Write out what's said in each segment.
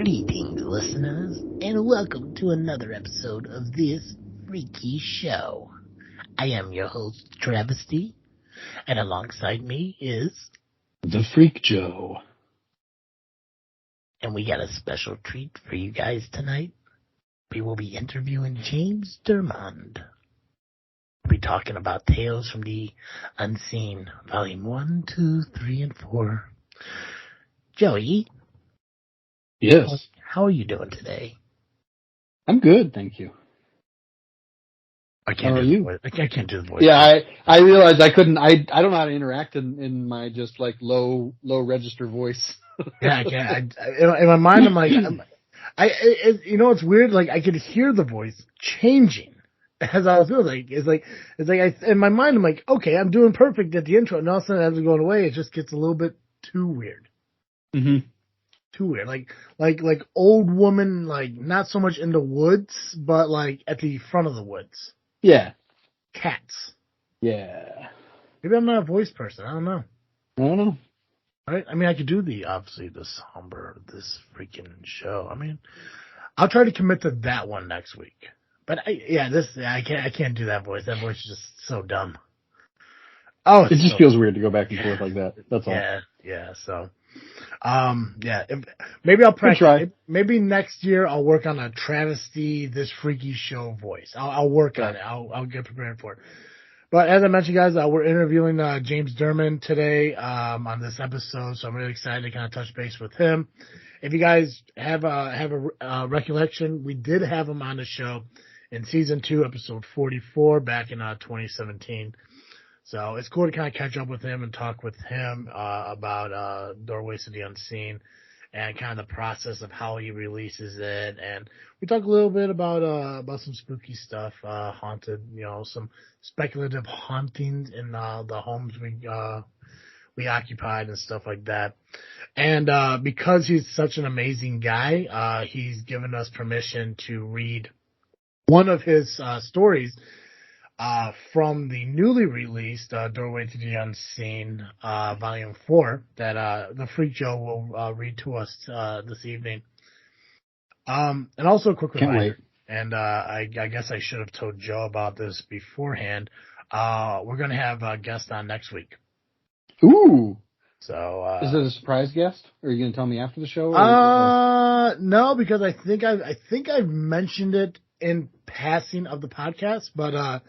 Greetings, listeners, and welcome to another episode of this freaky show. I am your host, Travesty, and alongside me is... The Freak Joe. And we got a special treat for you guys tonight. We will be interviewing James Dermond. We'll be talking about Tales from the Unseen, Volume 1, 2, 3, and 4. Joey? Yes. How are you doing today? I'm good, thank you. I can't do the voice. I can't do the voice. Yeah, I realized I couldn't. I don't know how to interact in my just like low register voice. Yeah, I can't. In my mind, I'm like, you know, it's weird. Like I could hear the voice changing as I was doing. It's like in my mind, I'm like, okay, I'm doing perfect at the intro, and all of a sudden, as it's going away, it just gets a little bit too weird. Mm-hmm. Too weird. Like old woman, like not so much in the woods, but like at the front of the woods. Yeah. Cats. Yeah. Maybe I'm not a voice person. I don't know. I don't know. Right? I mean, I could do obviously the somber, this freaking show. I mean, I'll try to commit to that one next week. But I can't do that voice. That voice is just so dumb. Oh, it just feels weird to go back and forth like that. That's all. Yeah. So, maybe I'll practice. Try. Maybe next year I'll work on a travesty, this freaky show voice. I'll work on it. I'll get prepared for it. But as I mentioned, guys, we're interviewing James Dermond today on this episode, so I'm really excited to kind of touch base with him. If you guys have a recollection, we did have him on the show in season 2, episode 44, back in 2017. So it's cool to kind of catch up with him and talk with him about Doorways to the Unseen and kind of the process of how he releases it. And we talk a little bit about some spooky stuff, haunted, some speculative hauntings in the homes we occupied and stuff like that. And because he's such an amazing guy, he's given us permission to read one of his stories from the newly released Doorway to the Unseen, Volume 4, that the Freak Joe will read to us this evening. And also a quick reminder, and I guess I should have told Joe about this beforehand. We're going to have a guest on next week. Ooh. So is it a surprise guest? Or are you going to tell me after the show? No, because I think I've mentioned it in passing of the podcast, but I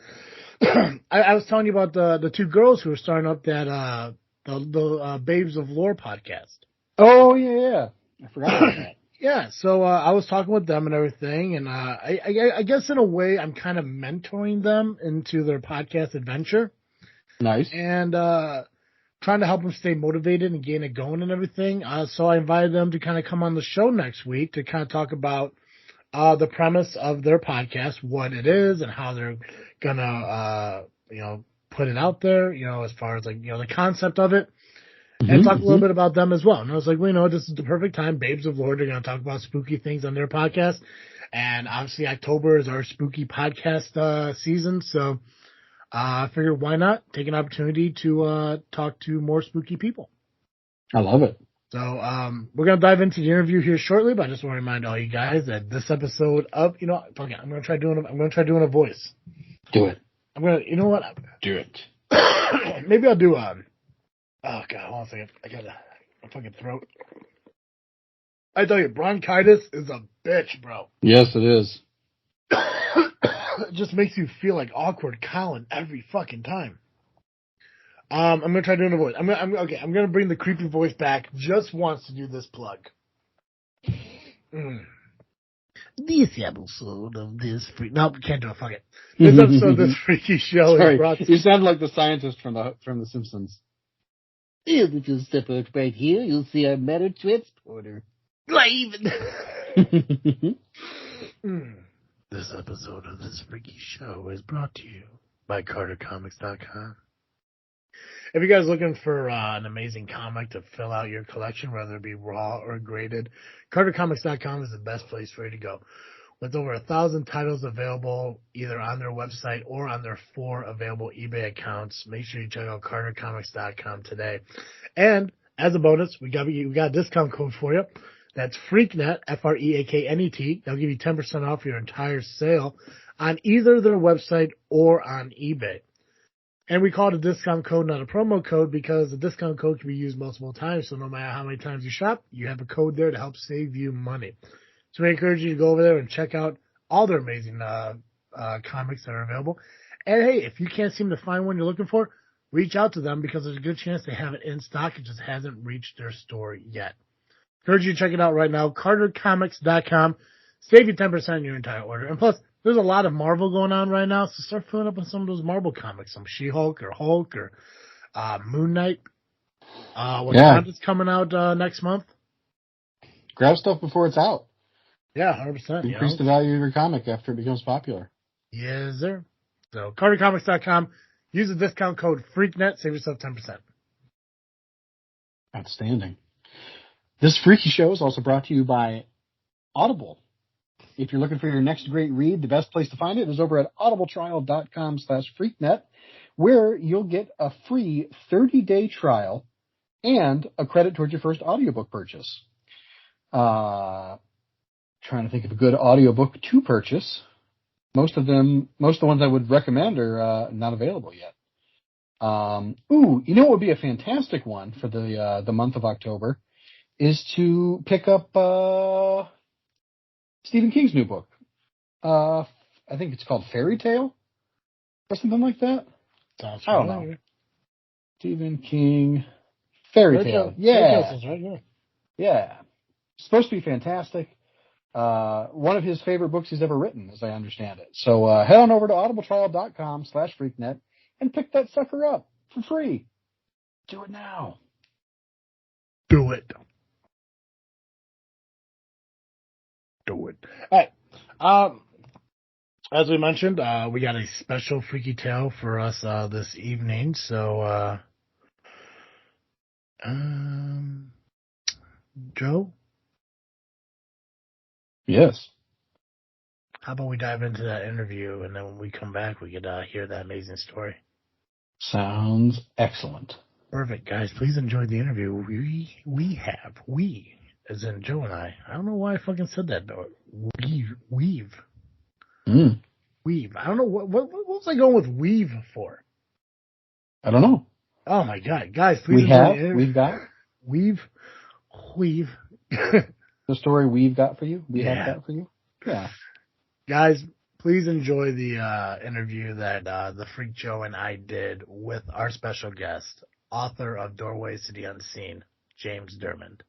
was telling you about the two girls who were starting up that the Babes of Lore podcast. Oh yeah, I forgot about that. Yeah, so I was talking with them and everything, and I guess in a way I'm kind of mentoring them into their podcast adventure. Nice. And trying to help them stay motivated and getting it going and everything. So I invited them to kind of come on the show next week to kind of talk about the premise of their podcast, what it is, and how they're gonna, put it out there, as far as the concept of it, and talk a little bit about them as well. And I was like, well, this is the perfect time. Babes of Lord are gonna talk about spooky things on their podcast, and obviously October is our spooky podcast season, so I figured why not take an opportunity to talk to more spooky people. I love it. So, we're going to dive into the interview here shortly, but I just want to remind all you guys that this episode of, I'm going to try doing a voice. Do it. I'm going to, you know what? Do it. Maybe I'll do, oh God, hold on a second. I got a fucking throat. I tell you, bronchitis is a bitch, bro. Yes, it is. It just makes you feel like awkward Colin every fucking time. I'm gonna try doing a voice. I'm gonna bring the creepy voice back just once to do this plug. This episode of this can't do it. Fuck it. This episode of this freaky show is brought to you. sound like the scientist from the Simpsons. If you step out right here, you'll see our matter transporter. This episode of this freaky show is brought to you by CarterComics.com. If you guys are looking for an amazing comic to fill out your collection, whether it be raw or graded, CarterComics.com is the best place for you to go. With over 1,000 titles available either on their website or on their 4 available eBay accounts, make sure you check out CarterComics.com today. And as a bonus, we got a discount code for you. That's Freaknet, Freaknet. They'll give you 10% off your entire sale on either their website or on eBay. And we call it a discount code, not a promo code, because the discount code can be used multiple times. So no matter how many times you shop, you have a code there to help save you money. So we encourage you to go over there and check out all their amazing comics that are available. And hey, if you can't seem to find one you're looking for, reach out to them because there's a good chance they have it in stock. It just hasn't reached their store yet. Encourage you to check it out right now. CarterComics.com. Save you 10% on your entire order. And plus, there's a lot of Marvel going on right now, so start filling up on some of those Marvel comics, some She-Hulk or Hulk or Moon Knight. Wakanda's coming out next month. Grab stuff before it's out. Yeah, 100%. Increase the value of your comic after it becomes popular. Yes, sir. So, CarterComics.com. Use the discount code FreakNet. Save yourself 10%. Outstanding. This Freaky Show is also brought to you by Audible. If you're looking for your next great read, the best place to find it is over at audibletrial.com/freaknet, where you'll get a free 30-day trial and a credit towards your first audiobook purchase. Trying to think of a good audiobook to purchase. Most of the ones I would recommend are not available yet. You know what would be a fantastic one for the month of October is to pick up Stephen King's new book. I think it's called Fairy Tale or something like that. Sounds I don't know. Stephen King Fairy Tale. Yeah. Right, Yeah. It's supposed to be fantastic. One of his favorite books he's ever written, as I understand it. So head on over to audibletrial.com/freaknet and pick that sucker up for free. Do it now. Do it. Do it. All right. As we mentioned, we got a special Freaky Tale for us this evening. So, Joe? Yes. How about we dive into that interview, and then when we come back, we could hear that amazing story. Sounds excellent. Perfect, guys. Please enjoy the interview. We, as in Joe and I don't know why I fucking said that, though. Weave. Weave. I don't know what was I going with weave for? I don't know. Oh my God, guys! Please We've got weave. The story we've got for you. We have got for you. Yeah, guys, please enjoy the interview that the Freak Joe and I did with our special guest, author of Doorways to the Unseen, James Dermond.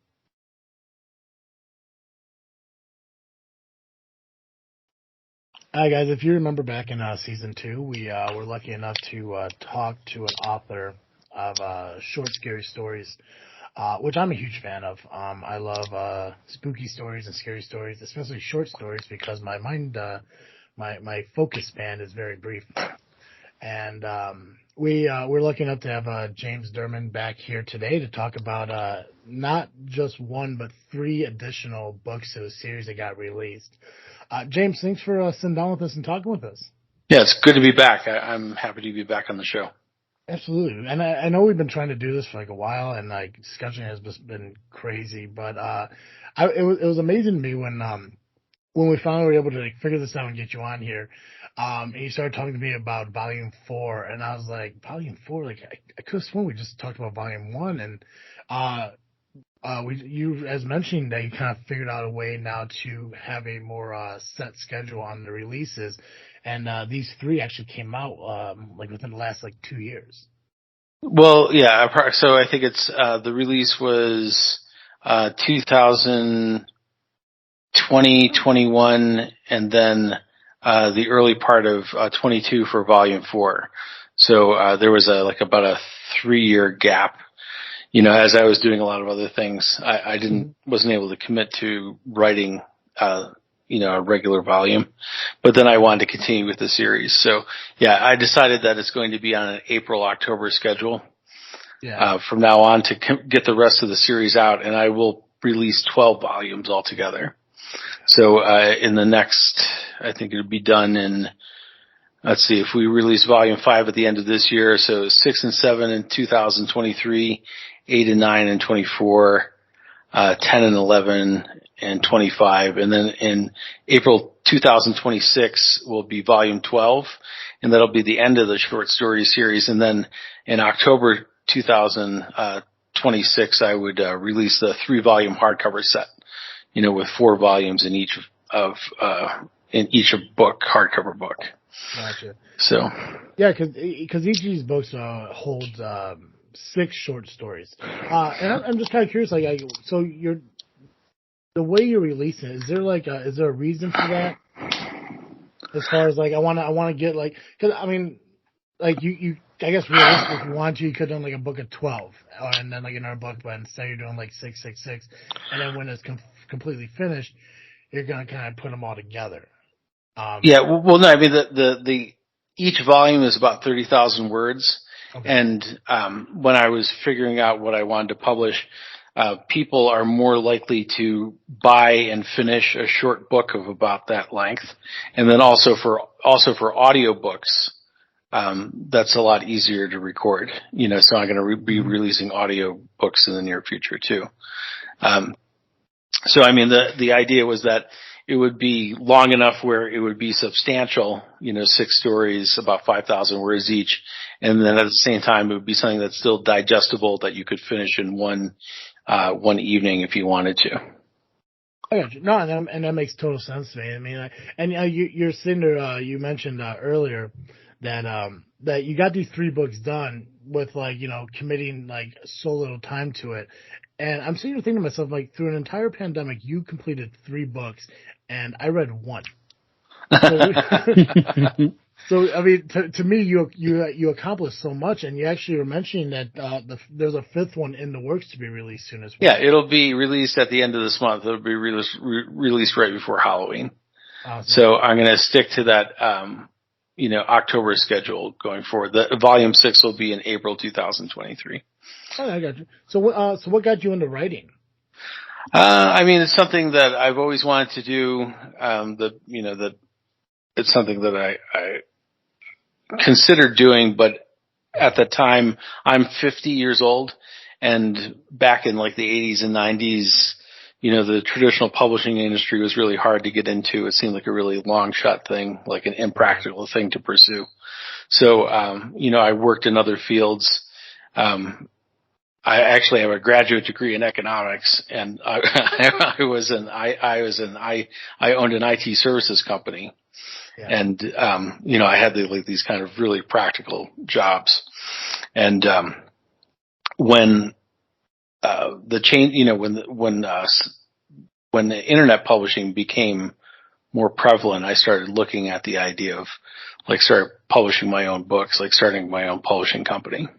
Hi guys, if you remember back in season 2, we were lucky enough to talk to an author of short scary stories, which I'm a huge fan of. I love spooky stories and scary stories, especially short stories, because my mind, my focus span is very brief. And we're lucky enough to have James Dermond back here today to talk about not just one, but 3 additional books to the series that got released. James, thanks for sitting down with us and talking with us. Yeah, it's good to be back. I'm happy to be back on the show. Absolutely. And I know we've been trying to do this for like a while, and like scheduling has just been crazy, but it was amazing to me when we finally were able to like figure this out and get you on here. And you started talking to me about Volume 4, and I was like, Volume 4? Like, I could have sworn we just talked about Volume 1, and you, as mentioning that you kind of figured out a way now to have a more set schedule on the releases, and these 3 actually came out like within the last like 2 years. Well, yeah. So I think it's the release was 2020, 21, and then the early part of 22 for Volume 4. So there was about a 3-year gap. You know, as I was doing a lot of other things, I wasn't able to commit to writing, a regular volume, but then I wanted to continue with the series. So yeah, I decided that it's going to be on an April-October schedule, from now on to get the rest of the series out, and I will release 12 volumes altogether. So, in the next, I think it'll be done in, let's see, if we release Volume 5 at the end of this year, so 6 and 7 in 2023, 8 and 9 and 24, 10 and 11 and 25. And then in April 2026 will be volume 12, and that'll be the end of the short story series. And then in October 2026, I would release the 3-volume hardcover set, with 4 volumes in each book, hardcover book. Gotcha. So. Yeah, because each of these books holds 6 short stories. And I'm just kind of curious, so the way you're releasing it, is there is there a reason for that? As far as I want to get because I mean, you I guess realistically, if you want to, you could have done a book of 12, and then another book, but instead you're doing 666, and then when it's completely finished, you're gonna kind of put them all together. Yeah, well, no, I mean the each volume is about 30,000 words, okay. And when I was figuring out what I wanted to publish, people are more likely to buy and finish a short book of about that length, and then also for audiobooks. That's a lot easier to record, so I'm going to be releasing audio books in the near future too. So I mean, the idea was that it would be long enough where it would be substantial, 6 stories, about 5,000 words each. And then at the same time, it would be something that's still digestible that you could finish in one evening if you wanted to. I got you. No, and that makes total sense to me. I mean, you're sitting there, you mentioned earlier that you got these 3 books done with committing so little time to it. And I'm sitting here thinking to myself, through an entire pandemic, you completed 3 books, and I read 1. So I mean, to me, you accomplished so much, and you actually were mentioning that there's a 5th one in the works to be released soon as well. Yeah, it'll be released at the end of this month. It'll be released right before Halloween. Awesome. So I'm going to stick to that, October schedule going forward. The volume 6 will be in April 2023. Oh, I got you. So what got you into writing? I mean, it's something that I've always wanted to do. It's something that I considered doing, but at the time, I'm 50 years old, and back in the 80s and 90s, the traditional publishing industry was really hard to get into. It seemed like a really long shot thing, like an impractical thing to pursue. So, I worked in other fields. I actually have a graduate degree in economics, and I owned an IT services company. Yeah. And, I had these kind of really practical jobs. And, when the change, when the internet publishing became more prevalent, I started looking at the idea of start publishing my own books, starting my own publishing company.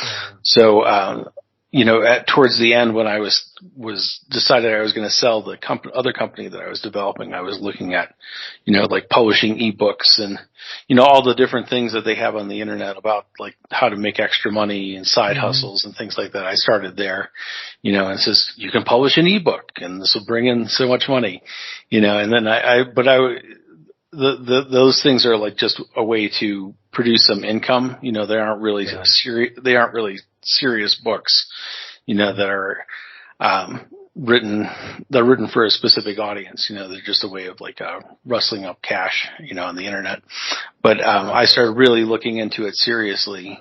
Yeah. So, towards the end, when I was decided I was going to sell the other company that I was developing, I was looking at, publishing ebooks and, all the different things that they have on the internet about how to make extra money and side hustles and things like that. I started there, and it says you can publish an ebook and this will bring in so much money, and then those things are just a way to produce some income. They aren't really serious books, that are written for a specific audience. They're just a way of rustling up cash, on the internet. But I started really looking into it seriously,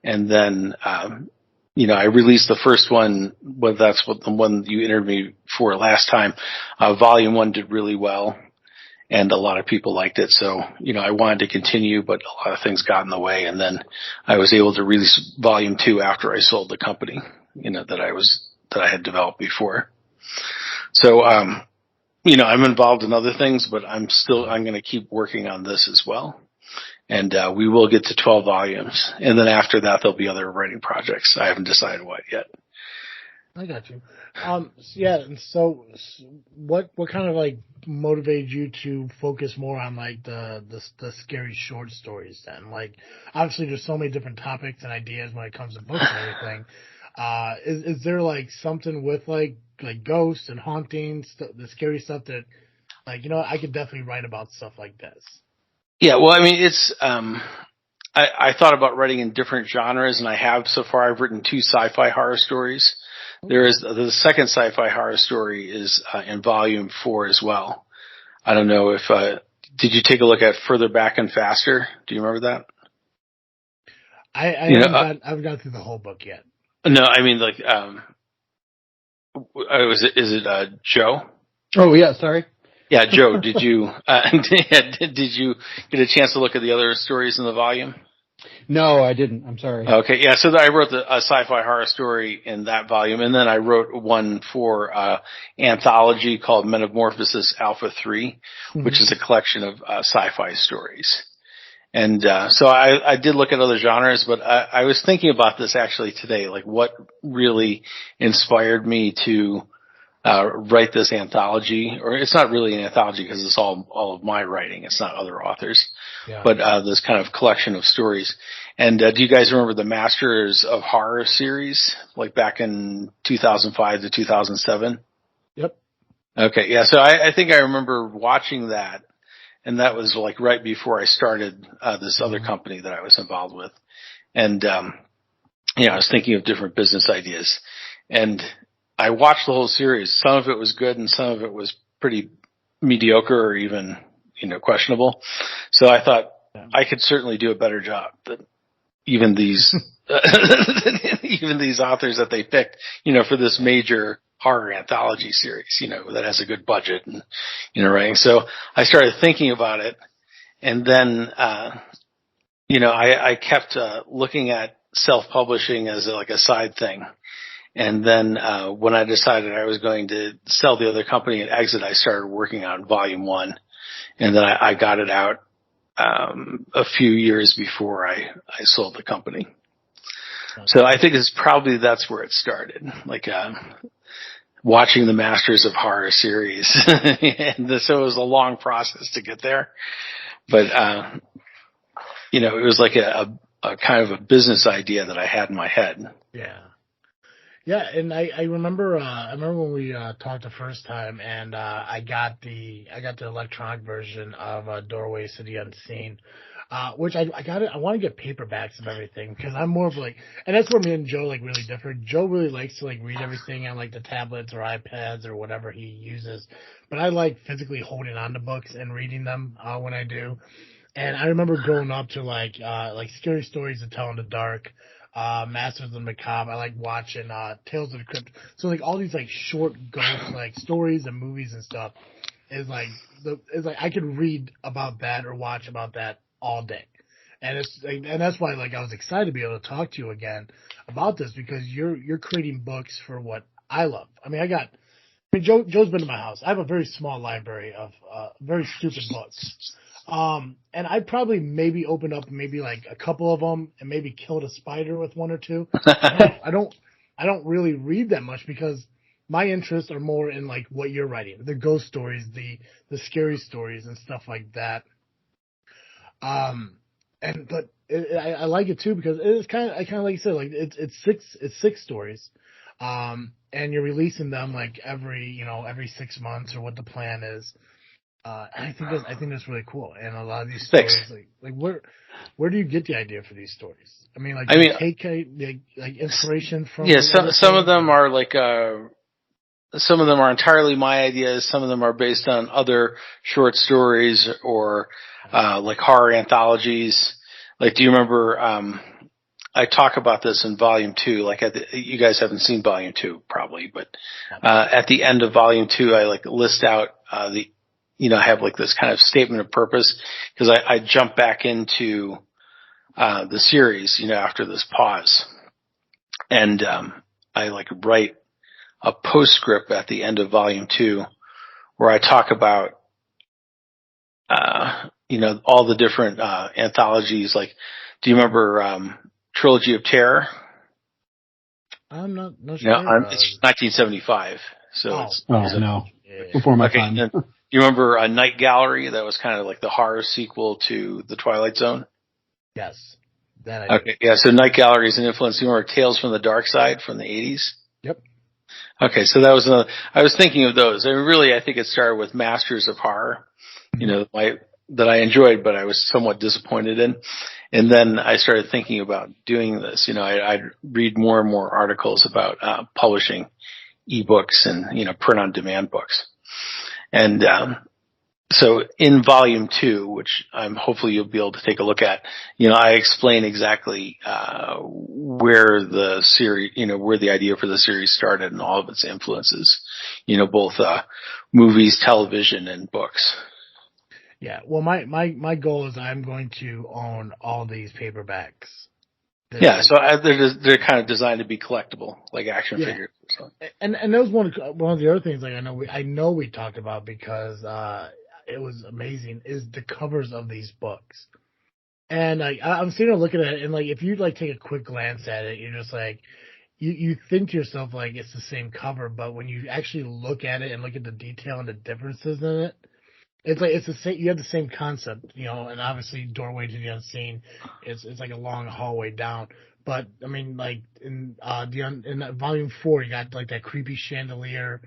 and then I released the first one. But that's what the one you interviewed me for last time. Volume 1 did really well, and a lot of people liked it. So, I wanted to continue, but a lot of things got in the way. And then I was able to release volume 2 after I sold the company, that I had developed before. So, I'm involved in other things, but I'm going to keep working on this as well. And, we will get to 12 volumes. And then after that, there'll be other writing projects. I haven't decided what yet. I got you. Yeah. And so what kind of motivated you to focus more on the scary short stories then? Obviously there's so many different topics and ideas when it comes to books and everything. Is there something with ghosts and hauntings, the scary stuff that I could definitely write about stuff like this? Yeah. Well, I mean, it's, I thought about writing in different genres, and I have so far. I've written 2 sci-fi horror stories There is the second sci-fi horror story is in volume 4 as well. I don't know if did you take a look at Further Back and Faster? Do you remember that? I haven't got through the whole book yet. No, I mean like is it Joe? Oh yeah, sorry. Yeah, Joe. Did you did you get a chance to look at the other stories in the volume? No, I didn't. I'm sorry. Okay, yeah. So I wrote a sci-fi horror story in that volume, and then I wrote one for anthology called Metamorphosis Alpha 3, which is a collection of sci-fi stories. And so I did look at other genres, but I was thinking about this actually today, like what really inspired me to write this anthology, or it's not really an anthology because it's all of my writing. It's not other authors, but this kind of collection of stories. And do you guys remember the Masters of Horror series, like back in 2005 to 2007? Yep. Okay, yeah. So I think I remember watching that, and that was like right before I started this other company that I was involved with. And I was thinking of different business ideas, and I watched the whole series. Some of it was good and some of it was pretty mediocre or even, questionable. So I thought I could certainly do a better job than even these, even these authors that they picked, for this major horror anthology series, that has a good budget and, writing. So I started thinking about it, and then, I kept looking at self-publishing as like a side thing. And then when I decided I was going to sell the other company and exit, I started working on volume 1. And then I got it out a few years before I sold the company. So I think that's where it started, like watching the Masters of Horror series. And so it was a long process to get there. But, it was like a kind of a business idea that I had in my head. Yeah. Yeah, and I remember when we talked the first time, and I got the electronic version of Doorway City Unseen, which I got it. I want to get paperbacks of everything because I'm more of like, and that's where me and Joe like really differ. Joe really likes to like read everything on like the tablets or iPads or whatever he uses, but I like physically holding on to books and reading them when I do. And I remember growing up to like Scary Stories to Tell in the Dark. Masters of the Macabre. I like watching Tales of the Crypt. So like all these like short ghost like stories and movies and stuff is like I could read about that or watch about that all day. And that's why like I was excited to be able to talk to you again about this because you're creating books for what I love. I mean Joe's been to my house. I have a very small library of very stupid books. And I'd probably maybe open up maybe like a couple of them and maybe killed a spider with one or two. I don't really read that much because my interests are more in like what you're writing, the ghost stories, the scary stories and stuff like that. I like it too because it's kind of like you said, like it's six stories. And you're releasing them like every 6 months or what the plan is. I think that's really cool. And a lot of these stories, like where do you get the idea for these stories? I mean, do you take like inspiration from? Yeah, some of them are like some of them are entirely my ideas. Some of them are based on other short stories or like horror anthologies. Like, do you remember? I talk about this in volume 2. Like, you guys haven't seen volume 2 probably, but at the end of volume 2, I like list out I have like this kind of statement of purpose because I jump back into the series, after this pause, and I like write a postscript at the end of volume 2 where I talk about all the different anthologies. Like, do you remember Trilogy of Terror? I'm not sure. It's 1975, so no, before my time. You remember a Night Gallery? That was kind of like the horror sequel to The Twilight Zone. Yes, that I do. Okay, yeah. So Night Gallery is an influence. You remember Tales from the Dark Side from the 80s? Yep. Okay, so that was I was thinking of those. I mean, really, I think it started with Masters of Horror, that I enjoyed, but I was somewhat disappointed in. And then I started thinking about doing this. I'd read more and more articles about publishing ebooks and, print on demand books. And so in volume 2, which hopefully you'll be able to take a look at, I explain exactly where the series, where the idea for the series started and all of its influences, both movies, television, and books. Yeah, well, my goal is I'm going to own all these paperbacks. Yeah, so they're kind of designed to be collectible, like action figures. So. And that was one of the other things, like I know we talked about, because it was amazing, is the covers of these books. And I'm sitting there looking at it, and like if you like take a quick glance at it, you're just like, you think to yourself like it's the same cover, but when you actually look at it and look at the detail and the differences in it, it's like it's the same. You have the same concept, and obviously Doorway to the Unseen, it's like a long hallway down. But I mean, like in volume 4, you got like that creepy chandelier.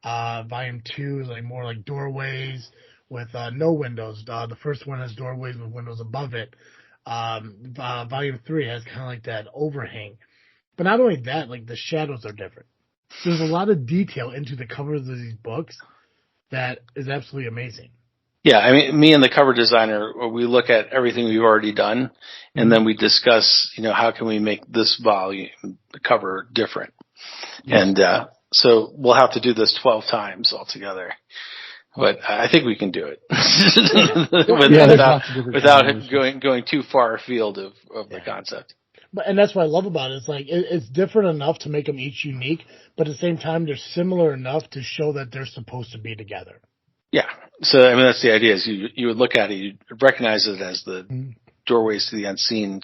Volume 2 is like more like doorways with no windows. The first one has doorways with windows above it. Volume 3 has kind of like that overhang. But not only that, like the shadows are different. There's a lot of detail into the covers of these books that is absolutely amazing. Yeah, I mean, me and the cover designer, we look at everything we've already done, and then we discuss, how can we make this volume, the cover, different. Yes. And so we'll have to do this 12 times altogether. But I think we can do it without going too far afield of the concept. And that's what I love about it. It's like it's different enough to make them each unique, but at the same time, they're similar enough to show that they're supposed to be together. Yeah. So, I mean, that's the idea, is you would look at it, you'd recognize it as the Doorways to the Unseen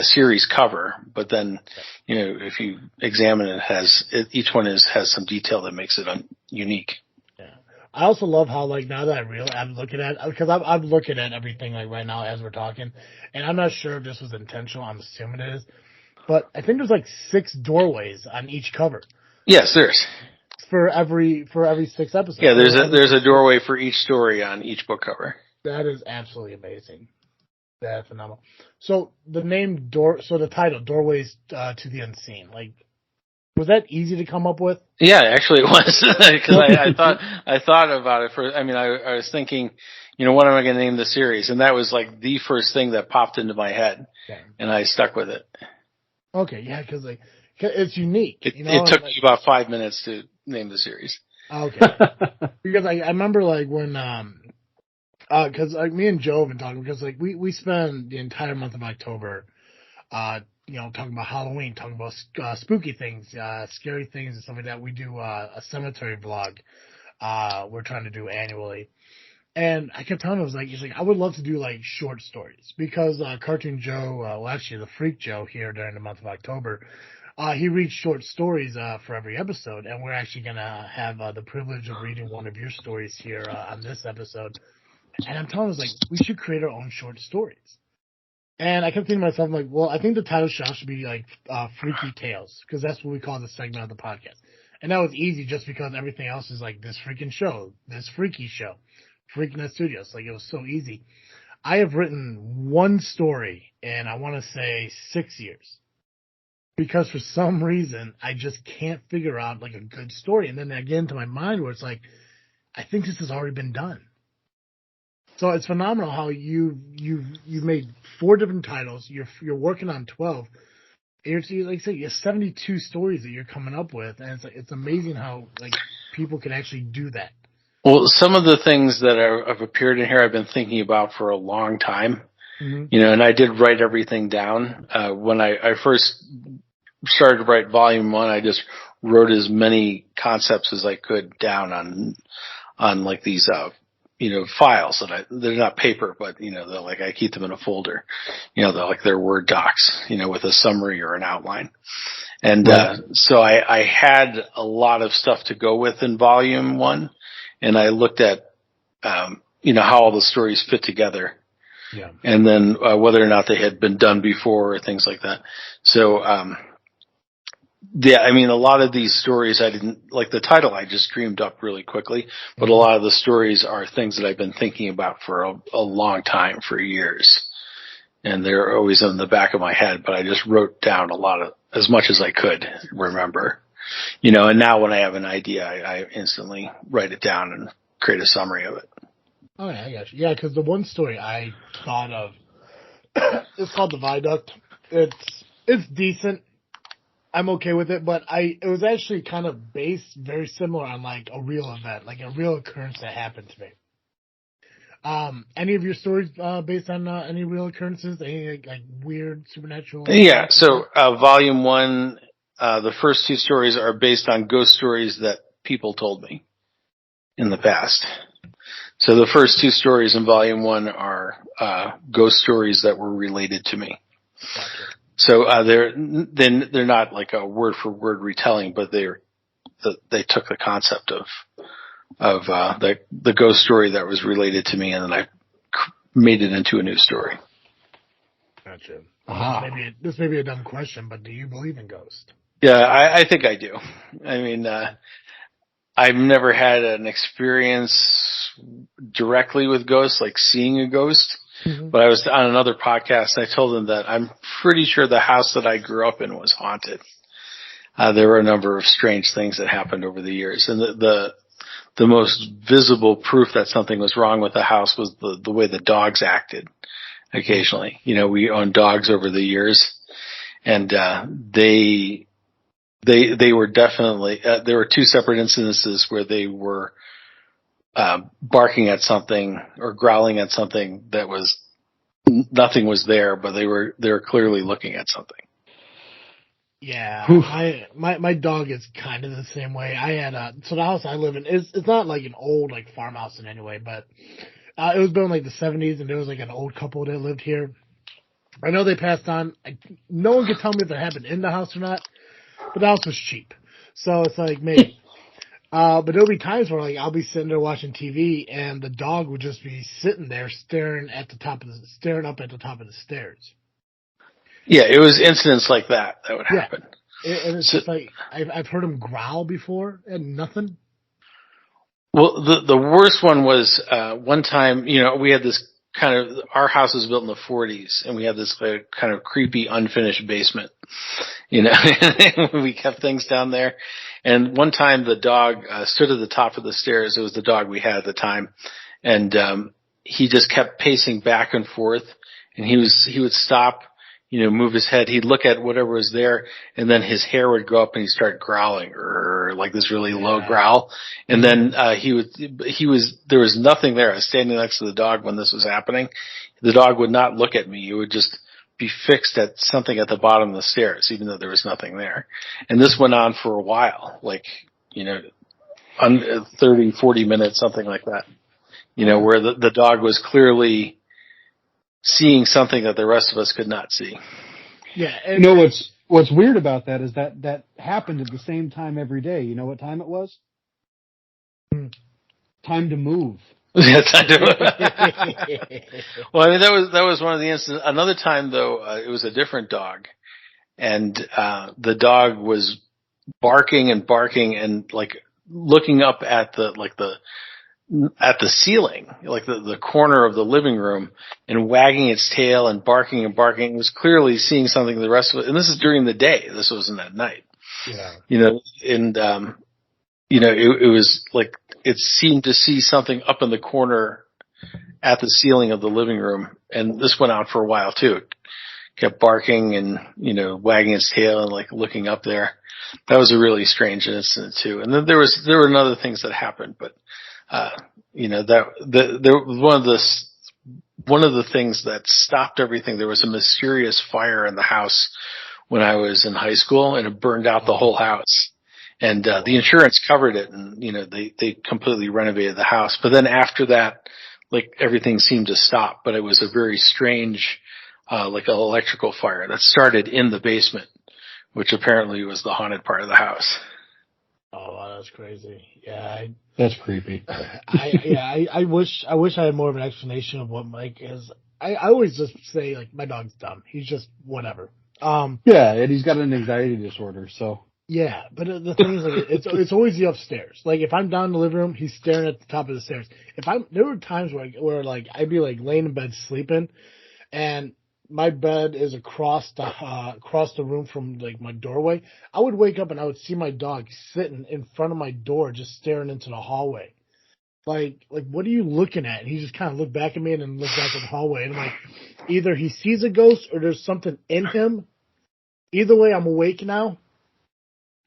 series cover, but then, if you examine it, each one has some detail that makes it unique. Yeah. I also love how, like, now that I'm looking at, because I'm looking at everything, like, right now as we're talking, and I'm not sure if this was intentional. I'm assuming it is, but I think there's like 6 doorways on each cover. Yes, there's. For every 6 episodes. Yeah, there's a doorway for each story on each book cover. That is absolutely amazing. That's phenomenal. So the name the title, Doorways to the Unseen, like, was that easy to come up with? Yeah, actually it was, because I thought about it I was thinking, what am I going to name the series? And that was like the first thing that popped into my head, and I stuck with it. Okay, yeah, because like it's unique. It took me about 5 minutes to name the series. Okay, because I remember like when because like me and Joe have been talking, because like we spend the entire month of October, talking about Halloween, talking about spooky things, scary things and stuff like that. We do a cemetery vlog we're trying to do annually. And I kept telling him, he's like, I would love to do like short stories, because Cartoon Joe, actually the Freak Joe here during the month of October, he reads short stories for every episode, and we're actually going to have the privilege of reading one of your stories here on this episode. And I'm telling him, we should create our own short stories. And I kept thinking to myself, I'm like, well, I think the title should be like Freaky Tales, because that's what we call the segment of the podcast. And that was easy just because everything else is like this freaking show, this freaky show, Freakin Studios. Like, it was so easy. I have written one story in, I want to say, 6 years. Because for some reason, I just can't figure out like a good story. And then again, to my mind, where it's like, I think this has already been done. So it's phenomenal how you've made 4 different titles. You're working on 12. Like I said, you have 72 stories that you're coming up with, and it's amazing how like people can actually do that. Well, some of the things that have appeared in here, I've been thinking about for a long time. Mm-hmm. And I did write everything down. When I first started to write volume 1, I just wrote as many concepts as I could down on like these, files they're not paper, but, I keep them in a folder, they're Word docs, with a summary or an outline. And, so I had a lot of stuff to go with in volume 1, and I looked at, how all the stories fit together. Yeah. And then, whether or not they had been done before or things like that. So, a lot of these stories I didn't, like the title I just dreamed up really quickly, but a lot of the stories are things that I've been thinking about for a long time, for years. and they're always in the back of my head, but I just wrote down as much as I could remember, and now when I have an idea, I instantly write it down and create a summary of it. Oh, yeah, I got you. Yeah, because the one story I thought of, it's called The Viaduct. It's decent. I'm okay with it, but it was actually kind of based very similar on like a real event, like a real occurrence that happened to me. Any of your stories based on any real occurrences? Any like weird supernatural? Yeah. So volume 1, the first 2 stories are based on ghost stories that people told me in the past. So the first 2 stories in volume 1 are ghost stories that were related to me. Gotcha. So they're not like a word for word retelling, but they took the concept of the ghost story that was related to me, and then I made it into a new story. Gotcha. Ah. This may be a dumb question, but do you believe in ghosts? Yeah, I think I do. I mean, I've never had an experience directly with ghosts, like seeing a ghost. Mm-hmm. But I was on another podcast, and I told them that I'm pretty sure the house that I grew up in was haunted. There were a number of strange things that happened over the years, and the most visible proof that something was wrong with the house was the way the dogs acted occasionally. We owned dogs over the years, and they were definitely there were 2 separate incidences where they were barking at something or growling at something that was nothing was there, but they were clearly looking at something. Yeah, my dog is kind of the same way. I had so the house I live in it's not like an old like farmhouse in any way, but it was built in like the 70s, and there was like an old couple that lived here. I know they passed on. No one could tell me if it happened in the house or not, but the house was cheap, so it's like maybe. But there'll be times where like I'll be sitting there watching TV, and the dog would just be sitting there staring up at the top of the stairs. Yeah, it was incidents like that would happen. And it's just like I've heard him growl before and nothing. Well, the worst one was one time. We had this our house was built in the 40s, and we had this kind of creepy unfinished basement. We kept things down there. And one time the dog stood at the top of the stairs. It was the dog we had at the time, and he just kept pacing back and forth. And he would stop, move his head. He'd look at whatever was there, and then his hair would go up, and he'd start growling, or like this really low growl. And then there was nothing there. I was standing next to the dog when this was happening. The dog would not look at me. It would just be fixed at something at the bottom of the stairs, even though there was nothing there. And this went on for a while, like, 30, 40 minutes, something like that, where the dog was clearly seeing something that the rest of us could not see. Yeah. What's weird about that is that happened at the same time every day. You know what time it was? Time to move. Well, I mean, that was one of the instances. Another time, though, it was a different dog, and the dog was barking and like looking up at the ceiling, like the corner of the living room, and wagging its tail and barking and barking. It was clearly seeing something the rest of it, and this is during the day. This wasn't at night. Yeah. It was like it seemed to see something up in the corner at the ceiling of the living room, and this went on for a while too. It kept barking and wagging its tail and like looking up there. That was a really strange incident too. And then there were other things that happened, but one of the things that stopped everything. There was a mysterious fire in the house when I was in high school, and it burned out the whole house. And the insurance covered it, and they completely renovated the house. But then after that, like everything seemed to stop. But it was a very strange, like an electrical fire that started in the basement, which apparently was the haunted part of the house. Oh, wow, that's crazy. Yeah, that's creepy. I wish I had more of an explanation of what Mike is. I always just say like my dog's dumb. He's just whatever. Yeah, and he's got an anxiety disorder, so. Yeah, but the thing is, like, it's always the upstairs. Like if I'm down in the living room, he's staring at the top of the stairs. There were times where like I'd be like laying in bed sleeping, and my bed is across the room from like my doorway. I would wake up and I would see my dog sitting in front of my door, just staring into the hallway. Like what are you looking at? And he just kind of looked back at me and then looked back at the hallway. And I'm like, either he sees a ghost or there's something in him. Either way, I'm awake now.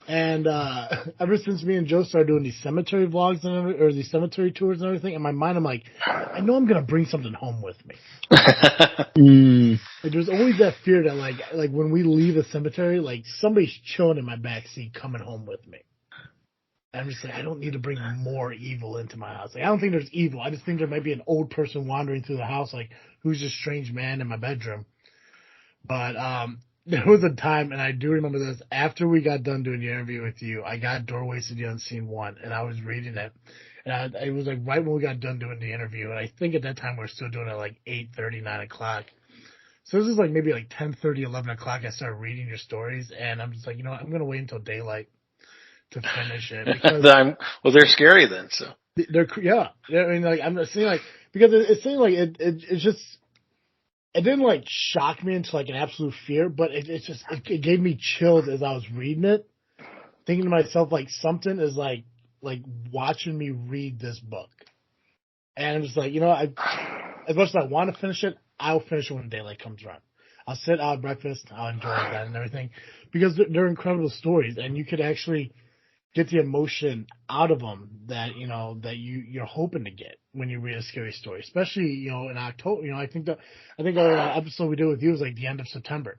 And ever since me and Joe started doing these cemetery vlogs or these cemetery tours and everything, in my mind I'm like, I know I'm gonna bring something home with me. Like there's always that fear that like when we leave a cemetery, like somebody's chilling in my backseat coming home with me. And I'm just like, I don't need to bring more evil into my house. Like I don't think there's evil. I just think there might be an old person wandering through the house, like who's a strange man in my bedroom. But there was a time, and I do remember this, after we got done doing the interview with you, I got Doorways to the Unseen 1, and I was reading it. And it was like right when we got done doing the interview, and I think at that time we were still doing it like 8:30, 9 o'clock. So this is like maybe like 10:30, 11 o'clock, I started reading your stories, and I'm just like, you know what, I'm going to wait until daylight to finish it. Because well, they're scary then, so. Yeah. I mean, like, I'm just saying, like, because it seemed like it's just, it didn't like shock me into like an absolute fear, but it gave me chills as I was reading it, thinking to myself like something is like watching me read this book, and I'm just like, you know, as much as I want to finish it, I'll finish it when daylight comes around. I'll sit, I'll have breakfast, I'll enjoy that and everything, because they're incredible stories, and you could actually get the emotion out of them that, you know, that you're hoping to get when you read a scary story, especially, you know, in October. You know, I think our episode we did with you was like the end of September.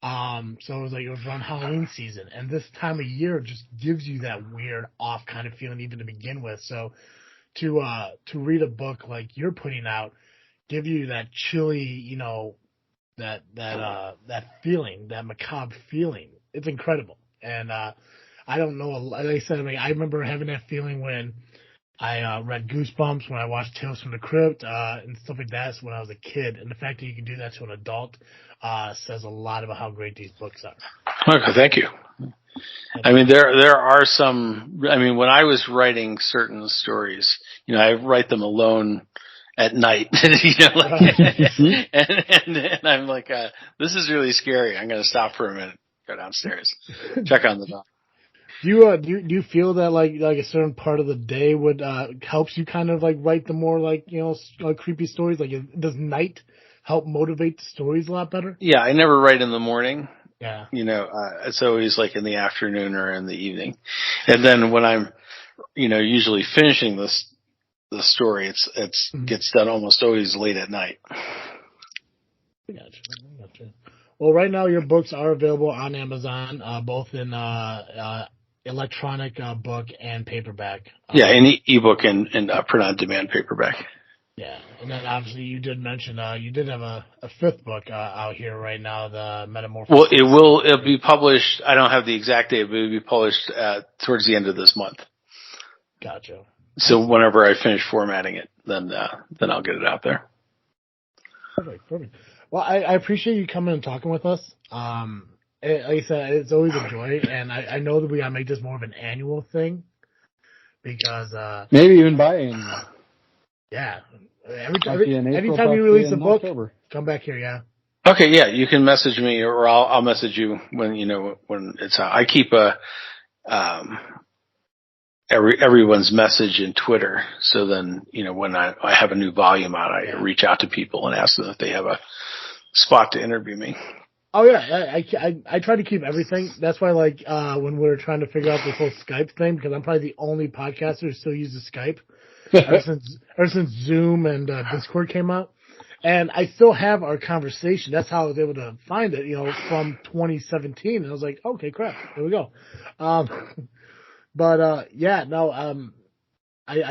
So it was around Halloween season, and this time of year just gives you that weird off kind of feeling even to begin with. So to read a book like you're putting out, give you that chilly, you know, that feeling, that macabre feeling. It's incredible. And, I don't know. Like I said, I mean, I remember having that feeling when I read Goosebumps, when I watched Tales from the Crypt, and stuff like that when I was a kid. And the fact that you can do that to an adult says a lot about how great these books are. Okay, thank you. I mean, there are some. I mean, when I was writing certain stories, you know, I write them alone at night. You know, like, and I'm like, this is really scary. I'm going to stop for a minute, go downstairs, check on the dog. Do you feel that like a certain part of the day would helps you kind of like write the more like, you know, creepy stories? Like, does night help motivate the stories a lot better? Yeah, I never write in the morning. Yeah, you know, it's always like in the afternoon or in the evening, and then when I'm, you know, usually finishing the story, it's gets done almost always late at night. I gotcha. Well, right now your books are available on Amazon, both in electronic book and paperback. Yeah, in ebook and print on demand paperback. Yeah, and then obviously you did mention you did have a fifth book out here right now, the Metamorphosis. Well, it'll be published. I don't have the exact date, but it'll be published towards the end of this month. Gotcha. So whenever I finish formatting it, then I'll get it out there. Perfect. Well, I appreciate you coming and talking with us. Like I said, it's always a joy, and I know that we gotta make this more of an annual thing, because maybe even biannual. Yeah, anytime you release a book, October. Come back here. Yeah. Okay, yeah, you can message me, or I'll message you when it's out. I keep everyone's message in Twitter, so then, you know, when I have a new volume out, I reach out to people and ask them if they have a spot to interview me. Oh yeah, I try to keep everything. That's why, like, when we were trying to figure out this whole Skype thing, because I'm probably the only podcaster who still uses Skype ever since Zoom and Discord came out, and I still have our conversation. That's how I was able to find it, you know, from 2017. And I was like, okay, crap, here we go. I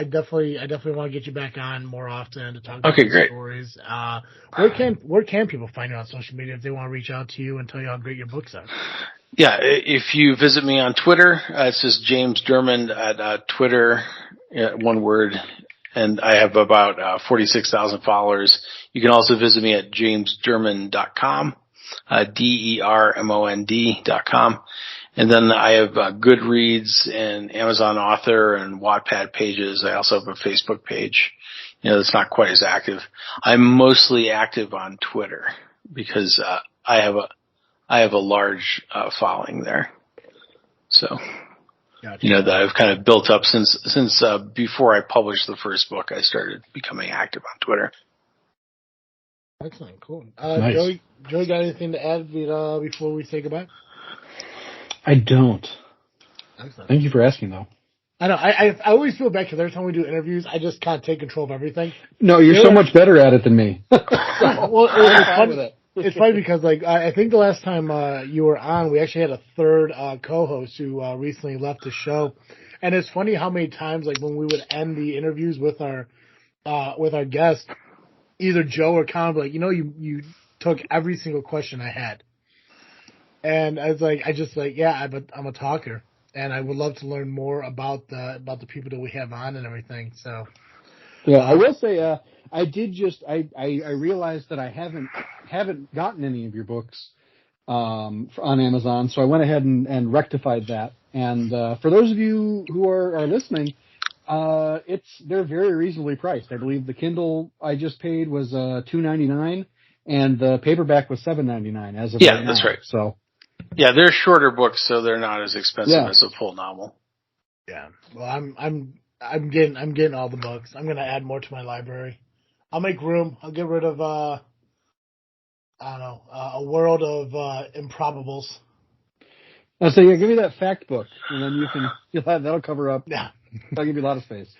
definitely want to get you back on more often to talk about stories. Where can people find you on social media if they want to reach out to you and tell you how great your books are? Yeah, if you visit me on Twitter, it's just James Dermond at Twitter, one word, and I have about 46,000 followers. You can also visit me at jamesdermond.com, DERMOND.com. And then I have Goodreads and Amazon Author and Wattpad pages. I also have a Facebook page. You know, that's not quite as active. I'm mostly active on Twitter. because I have a large following there. So, Gotcha. that I've kind of built up since before I published the first book. I started becoming active on Twitter. Excellent, cool. Nice. Joey, got anything to add before we say goodbye? I don't. Excellent. Thank you for asking, though. I know. I always feel bad because every time we do interviews, I just can't take control of everything. No, you're so much better at it than me. Well, it's funny because I think the last time you were on, we actually had a third co-host who recently left the show, and it's funny how many times when we would end the interviews with our guests, either Joe or Con would be like, you took every single question I had, and I was I'm a talker. And I would love to learn more about the people that we have on and everything. So, yeah, I will say I did just I realized that I haven't gotten any of your books on Amazon, so I went ahead and rectified that. And for those of you who are listening, they're very reasonably priced. I believe the Kindle I just paid was $2.99, and the paperback was $7.99 as of right now. Yeah, that's right. So. Yeah, they're shorter books, so they're not as expensive as a full novel. Yeah. Well, I'm getting all the books. I'm gonna add more to my library. I'll make room. I'll get rid of a world of improbables. So give me that fact book, and then that'll cover up. Yeah. That'll give you a lot of space.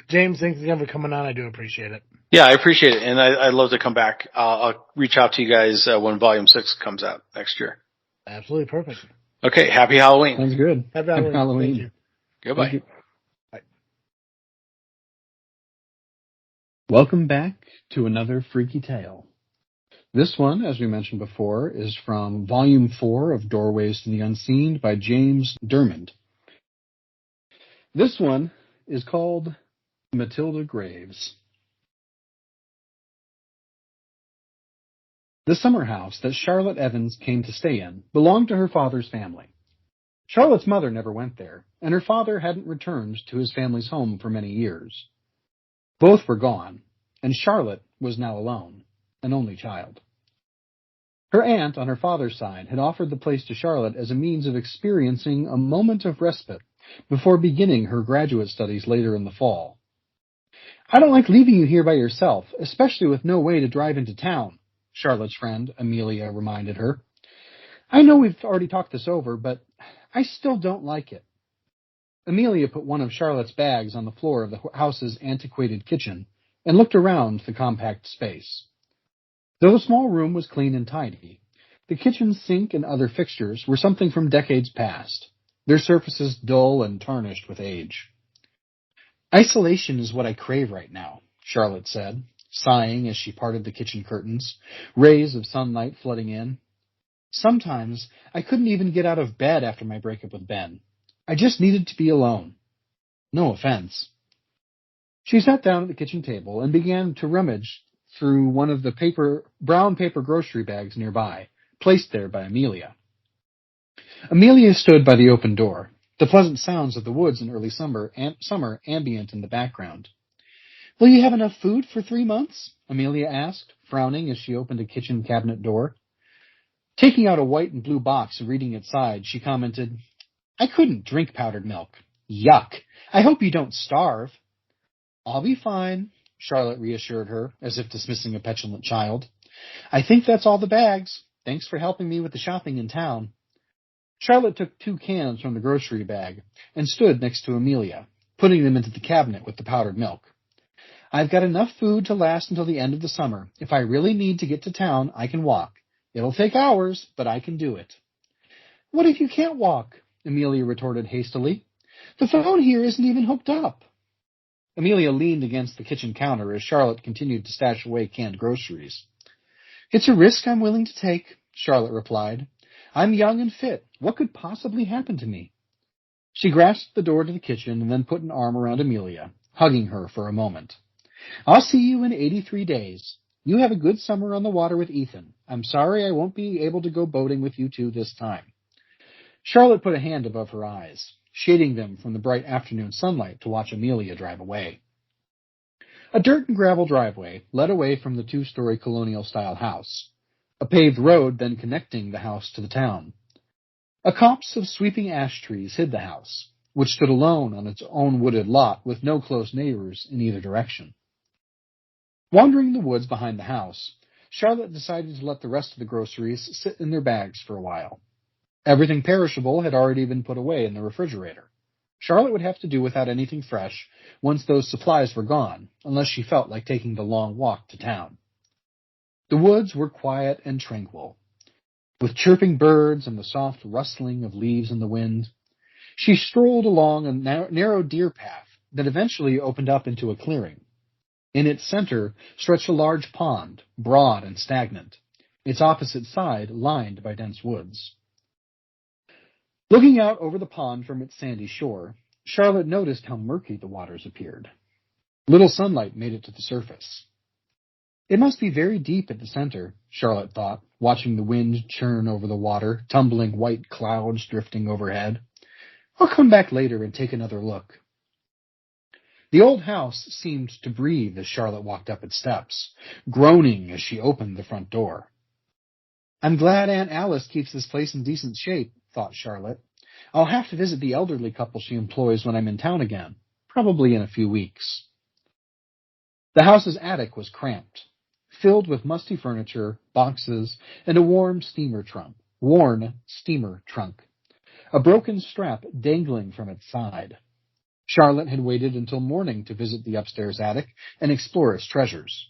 James, thanks again for coming on. I do appreciate it. Yeah, I appreciate it, and I'd love to come back. I'll reach out to you guys when Volume 6 comes out next year. Absolutely perfect. Okay, happy Halloween. Sounds good. Happy Halloween. Thank you. Goodbye. Thank you. Bye. Welcome back to another Freaky Tale. This one, as we mentioned before, is from Volume 4 of Doorways to the Unseen by James Dermond. This one is called Matilda Graves. The summer house that Charlotte Evans came to stay in belonged to her father's family. Charlotte's mother never went there, and her father hadn't returned to his family's home for many years. Both were gone, and Charlotte was now alone, an only child. Her aunt on her father's side had offered the place to Charlotte as a means of experiencing a moment of respite before beginning her graduate studies later in the fall. "I don't like leaving you here by yourself, especially with no way to drive into town," Charlotte's friend, Amelia, reminded her. "I know we've already talked this over, but I still don't like it." Amelia put one of Charlotte's bags on the floor of the house's antiquated kitchen and looked around the compact space. Though the small room was clean and tidy, the kitchen's sink and other fixtures were something from decades past, their surfaces dull and tarnished with age. "Isolation is what I crave right now," Charlotte said, sighing as she parted the kitchen curtains, rays of sunlight flooding in. "Sometimes I couldn't even get out of bed after my breakup with Ben. I just needed to be alone. No offense." She sat down at the kitchen table and began to rummage through one of the brown paper grocery bags nearby, placed there by Amelia. Amelia stood by the open door, the pleasant sounds of the woods in early summer ambient in the background. "Will you have enough food for 3 months?" Amelia asked, frowning as she opened a kitchen cabinet door. Taking out a white and blue box and reading its side, she commented, "I couldn't drink powdered milk. Yuck. I hope you don't starve." "I'll be fine," Charlotte reassured her, as if dismissing a petulant child. "I think that's all the bags. Thanks for helping me with the shopping in town." Charlotte took 2 cans from the grocery bag and stood next to Amelia, putting them into the cabinet with the powdered milk. "I've got enough food to last until the end of the summer. If I really need to get to town, I can walk. It'll take hours, but I can do it." "What if you can't walk?" Amelia retorted hastily. "The phone here isn't even hooked up." Amelia leaned against the kitchen counter as Charlotte continued to stash away canned groceries. "It's a risk I'm willing to take," Charlotte replied. "I'm young and fit. What could possibly happen to me?" She grasped the door to the kitchen and then put an arm around Amelia, hugging her for a moment. "I'll see you in 83 days. You have a good summer on the water with Ethan. I'm sorry I won't be able to go boating with you two this time." Charlotte put a hand above her eyes, shading them from the bright afternoon sunlight to watch Amelia drive away. A dirt and gravel driveway led away from the 2-story colonial-style house. a paved road then connecting the house to the town. A copse of sweeping ash trees hid the house, which stood alone on its own wooded lot with no close neighbors in either direction. Wandering the woods behind the house, Charlotte decided to let the rest of the groceries sit in their bags for a while. Everything perishable had already been put away in the refrigerator. Charlotte would have to do without anything fresh once those supplies were gone, unless she felt like taking the long walk to town. The woods were quiet and tranquil, with chirping birds and the soft rustling of leaves in the wind. She strolled along a narrow deer path that eventually opened up into a clearing. In its center stretched a large pond, broad and stagnant, its opposite side lined by dense woods. Looking out over the pond from its sandy shore, Charlotte noticed how murky the waters appeared. Little sunlight made it to the surface. It must be very deep at the center, Charlotte thought, watching the wind churn over the water, tumbling white clouds drifting overhead. I'll come back later and take another look. The old house seemed to breathe as Charlotte walked up its steps, groaning as she opened the front door. I'm glad Aunt Alice keeps this place in decent shape, thought Charlotte. I'll have to visit the elderly couple she employs when I'm in town again, probably in a few weeks. The house's attic was cramped, filled with musty furniture, boxes, and a worn steamer trunk, a broken strap dangling from its side. Charlotte had waited until morning to visit the upstairs attic and explore its treasures.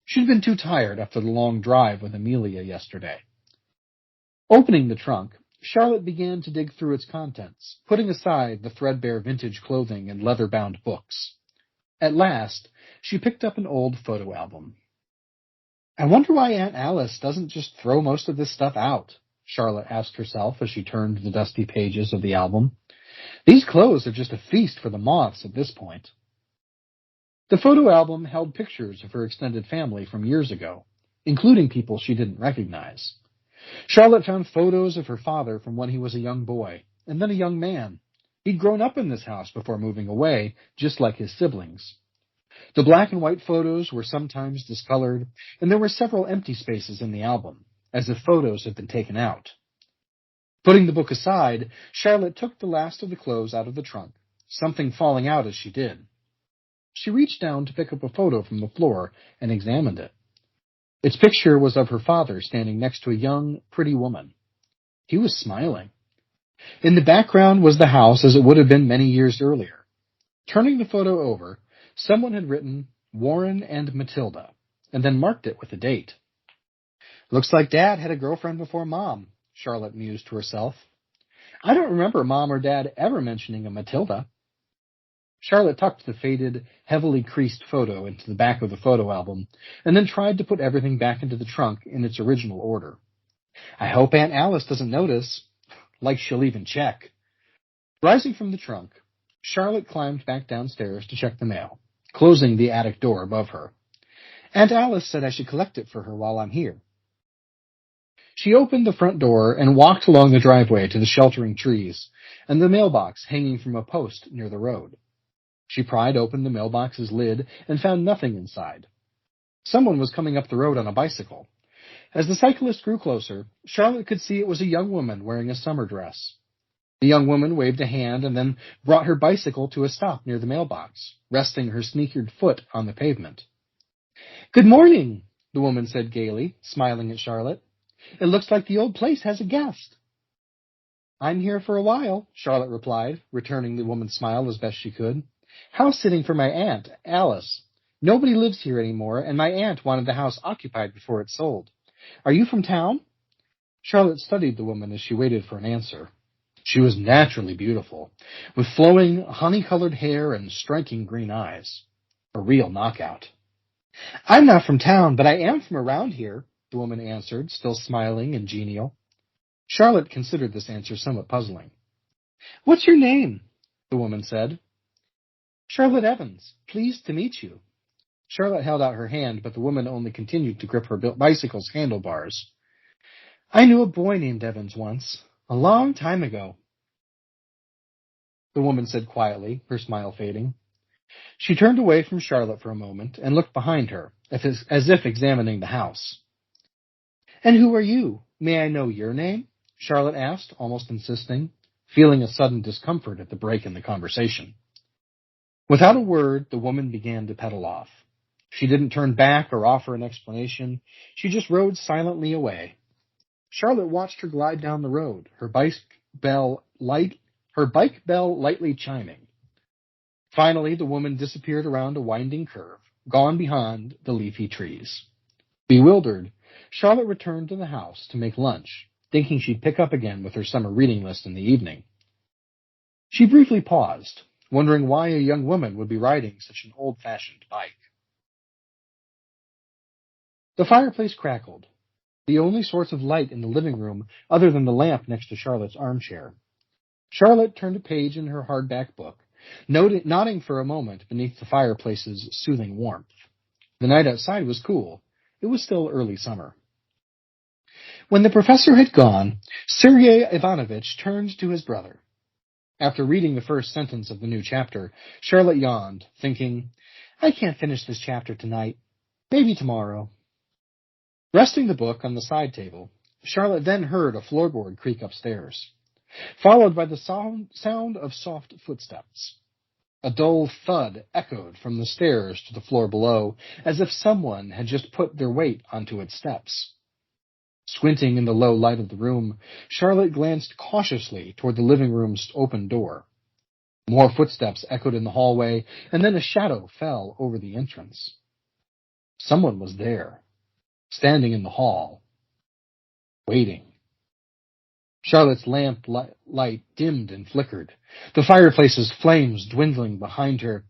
She'd been too tired after the long drive with Amelia yesterday. Opening the trunk, Charlotte began to dig through its contents, putting aside the threadbare vintage clothing and leather-bound books. At last, she picked up an old photo album. I wonder why Aunt Alice doesn't just throw most of this stuff out, Charlotte asked herself as she turned the dusty pages of the album. These clothes are just a feast for the moths at this point. The photo album held pictures of her extended family from years ago, including people she didn't recognize. Charlotte found photos of her father from when he was a young boy, and then a young man. He'd grown up in this house before moving away, just like his siblings. The black and white photos were sometimes discolored, and there were several empty spaces in the album, as if photos had been taken out. Putting the book aside, Charlotte took the last of the clothes out of the trunk, something falling out as she did. She reached down to pick up a photo from the floor and examined it. Its picture was of her father standing next to a young, pretty woman. He was smiling. In the background was the house as it would have been many years earlier. Turning the photo over, someone had written Warren and Matilda, and then marked it with a date. Looks like Dad had a girlfriend before Mom, Charlotte mused to herself. I don't remember Mom or Dad ever mentioning a Matilda. Charlotte tucked the faded, heavily creased photo into the back of the photo album, and then tried to put everything back into the trunk in its original order. I hope Aunt Alice doesn't notice. Like she'll even check. Rising from the trunk, Charlotte climbed back downstairs to check the mail, closing the attic door above her. Aunt Alice said I should collect it for her while I'm here. She opened the front door and walked along the driveway to the sheltering trees and the mailbox hanging from a post near the road. She pried open the mailbox's lid and found nothing inside. Someone was coming up the road on a bicycle. As the cyclist grew closer, Charlotte could see it was a young woman wearing a summer dress. The young woman waved a hand and then brought her bicycle to a stop near the mailbox, resting her sneakered foot on the pavement. Good morning, the woman said gaily, smiling at Charlotte. It looks like the old place has a guest. I'm here for a while, Charlotte replied, returning the woman's smile as best she could. House sitting for my aunt, Alice. Nobody lives here anymore, and my aunt wanted the house occupied before it sold. Are you from town? Charlotte studied the woman as she waited for an answer. She was naturally beautiful, with flowing, honey-colored hair and striking green eyes. A real knockout. I'm not from town, but I am from around here, the woman answered, still smiling and genial. Charlotte considered this answer somewhat puzzling. What's your name? The woman said. Charlotte Evans. Pleased to meet you. Charlotte held out her hand, but the woman only continued to grip her bicycle's handlebars. I knew a boy named Evans once, a long time ago, the woman said quietly, her smile fading. She turned away from Charlotte for a moment and looked behind her, as if examining the house. And who are you? May I know your name? Charlotte asked, almost insisting, feeling a sudden discomfort at the break in the conversation. Without a word, the woman began to pedal off. She didn't turn back or offer an explanation. She just rode silently away. Charlotte watched her glide down the road, her bike bell lightly chiming. Finally, the woman disappeared around a winding curve, gone behind the leafy trees. Bewildered, Charlotte returned to the house to make lunch, thinking she'd pick up again with her summer reading list in the evening. She briefly paused, wondering why a young woman would be riding such an old-fashioned bike. The fireplace crackled, the only source of light in the living room other than the lamp next to Charlotte's armchair. Charlotte turned a page in her hardback book, nodding for a moment beneath the fireplace's soothing warmth. The night outside was cool. It was still early summer. When the professor had gone, Sergei Ivanovich turned to his brother. After reading the first sentence of the new chapter, Charlotte yawned, thinking, I can't finish this chapter tonight. Maybe tomorrow. Resting the book on the side table, Charlotte then heard a floorboard creak upstairs, followed by the sound of soft footsteps. A dull thud echoed from the stairs to the floor below, as if someone had just put their weight onto its steps. Squinting in the low light of the room, Charlotte glanced cautiously toward the living room's open door. More footsteps echoed in the hallway, and then a shadow fell over the entrance. Someone was there, standing in the hall, waiting. Charlotte's lamp light dimmed and flickered, the fireplace's flames dwindling behind her.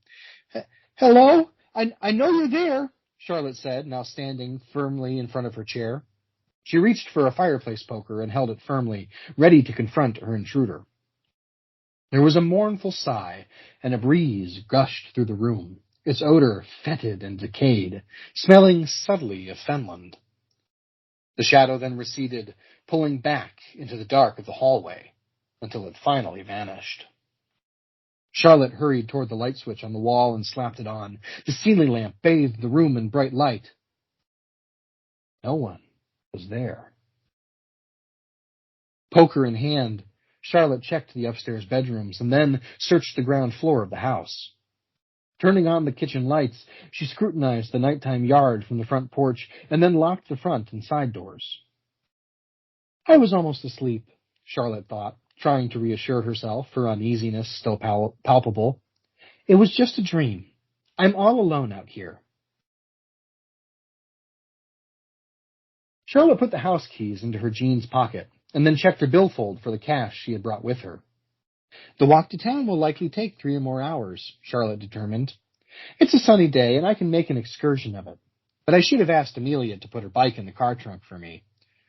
Hello? I know you're there, Charlotte said, now standing firmly in front of her chair. She reached for a fireplace poker and held it firmly, ready to confront her intruder. There was a mournful sigh, and a breeze gushed through the room, its odor fetid and decayed, smelling subtly of Fenland. The shadow then receded, pulling back into the dark of the hallway, until it finally vanished. Charlotte hurried toward the light switch on the wall and slapped it on. The ceiling lamp bathed the room in bright light. No one was there. Poker in hand, Charlotte checked the upstairs bedrooms and then searched the ground floor of the house. Turning on the kitchen lights, she scrutinized the nighttime yard from the front porch and then locked the front and side doors. I was almost asleep, Charlotte thought, trying to reassure herself, her uneasiness still palpable. It was just a dream. I'm all alone out here. Charlotte put the house keys into her jeans pocket and then checked her billfold for the cash she had brought with her. The walk to town will likely take 3 or more hours, Charlotte determined. It's a sunny day, and I can make an excursion of it. But I should have asked Amelia to put her bike in the car trunk for me.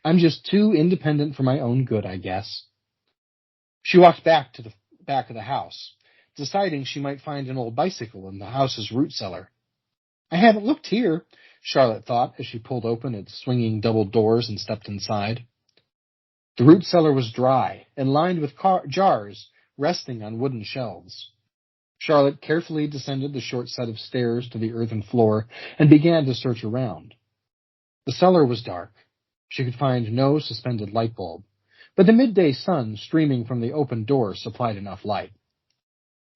I'm just too independent for my own good, I guess. She walked back to the back of the house, deciding she might find an old bicycle in the house's root cellar. I haven't looked here, Charlotte thought as she pulled open its swinging double doors and stepped inside. The root cellar was dry and lined with jars resting on wooden shelves. Charlotte carefully descended the short set of stairs to the earthen floor and began to search around. The cellar was dark. She could find no suspended light bulb, but the midday sun streaming from the open door supplied enough light.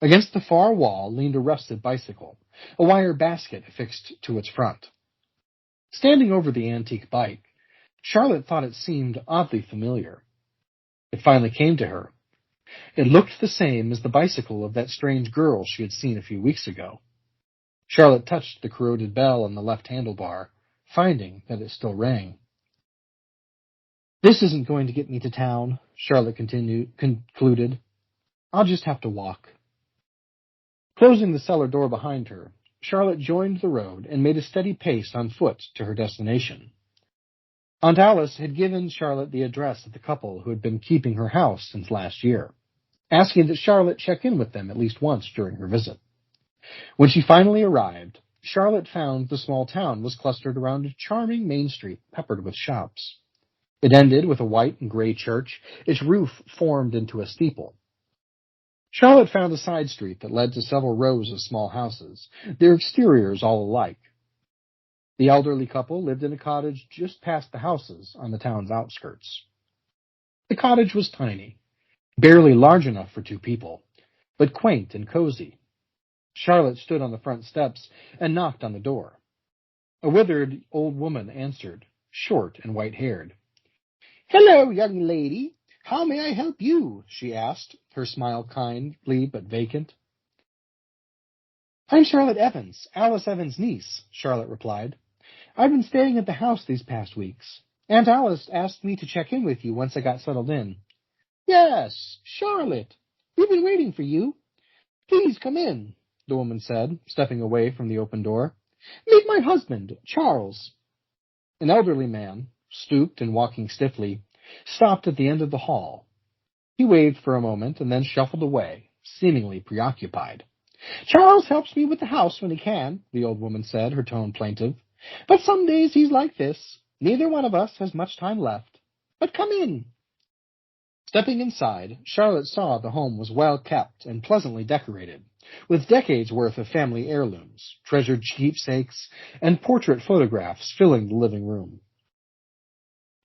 Against the far wall leaned a rusted bicycle, a wire basket affixed to its front. Standing over the antique bike, Charlotte thought it seemed oddly familiar. It finally came to her. It looked the same as the bicycle of that strange girl she had seen a few weeks ago. Charlotte touched the corroded bell on the left handlebar, finding that it still rang. This isn't going to get me to town, Charlotte concluded. I'll just have to walk. Closing the cellar door behind her, Charlotte joined the road and made a steady pace on foot to her destination. Aunt Alice had given Charlotte the address of the couple who had been keeping her house since last year, asking that Charlotte check in with them at least once during her visit. When she finally arrived, Charlotte found the small town was clustered around a charming main street peppered with shops. It ended with a white and gray church, its roof formed into a steeple. Charlotte found a side street that led to several rows of small houses, their exteriors all alike. The elderly couple lived in a cottage just past the houses on the town's outskirts. The cottage was tiny, barely large enough for 2 people, but quaint and cozy. Charlotte stood on the front steps and knocked on the door. A withered old woman answered, short and white-haired. "Hello, young lady. How may I help you?" she asked, her smile kindly but vacant. "I'm Charlotte Evans, Alice Evans' niece," Charlotte replied. "I've been staying at the house these past weeks. Aunt Alice asked me to check in with you once I got settled in." "Yes, Charlotte. We've been waiting for you. Please come in," the woman said, stepping away from the open door. "Meet my husband, Charles." An elderly man, stooped and walking stiffly, stopped at the end of the hall. He waved for a moment and then shuffled away, seemingly preoccupied. "Charles helps me with the house when he can," the old woman said, her tone plaintive. "But some days he's like this. Neither one of us has much time left. But come in." Stepping inside, Charlotte saw the home was well kept and pleasantly decorated, with decades' worth of family heirlooms, treasured keepsakes, and portrait photographs filling the living room.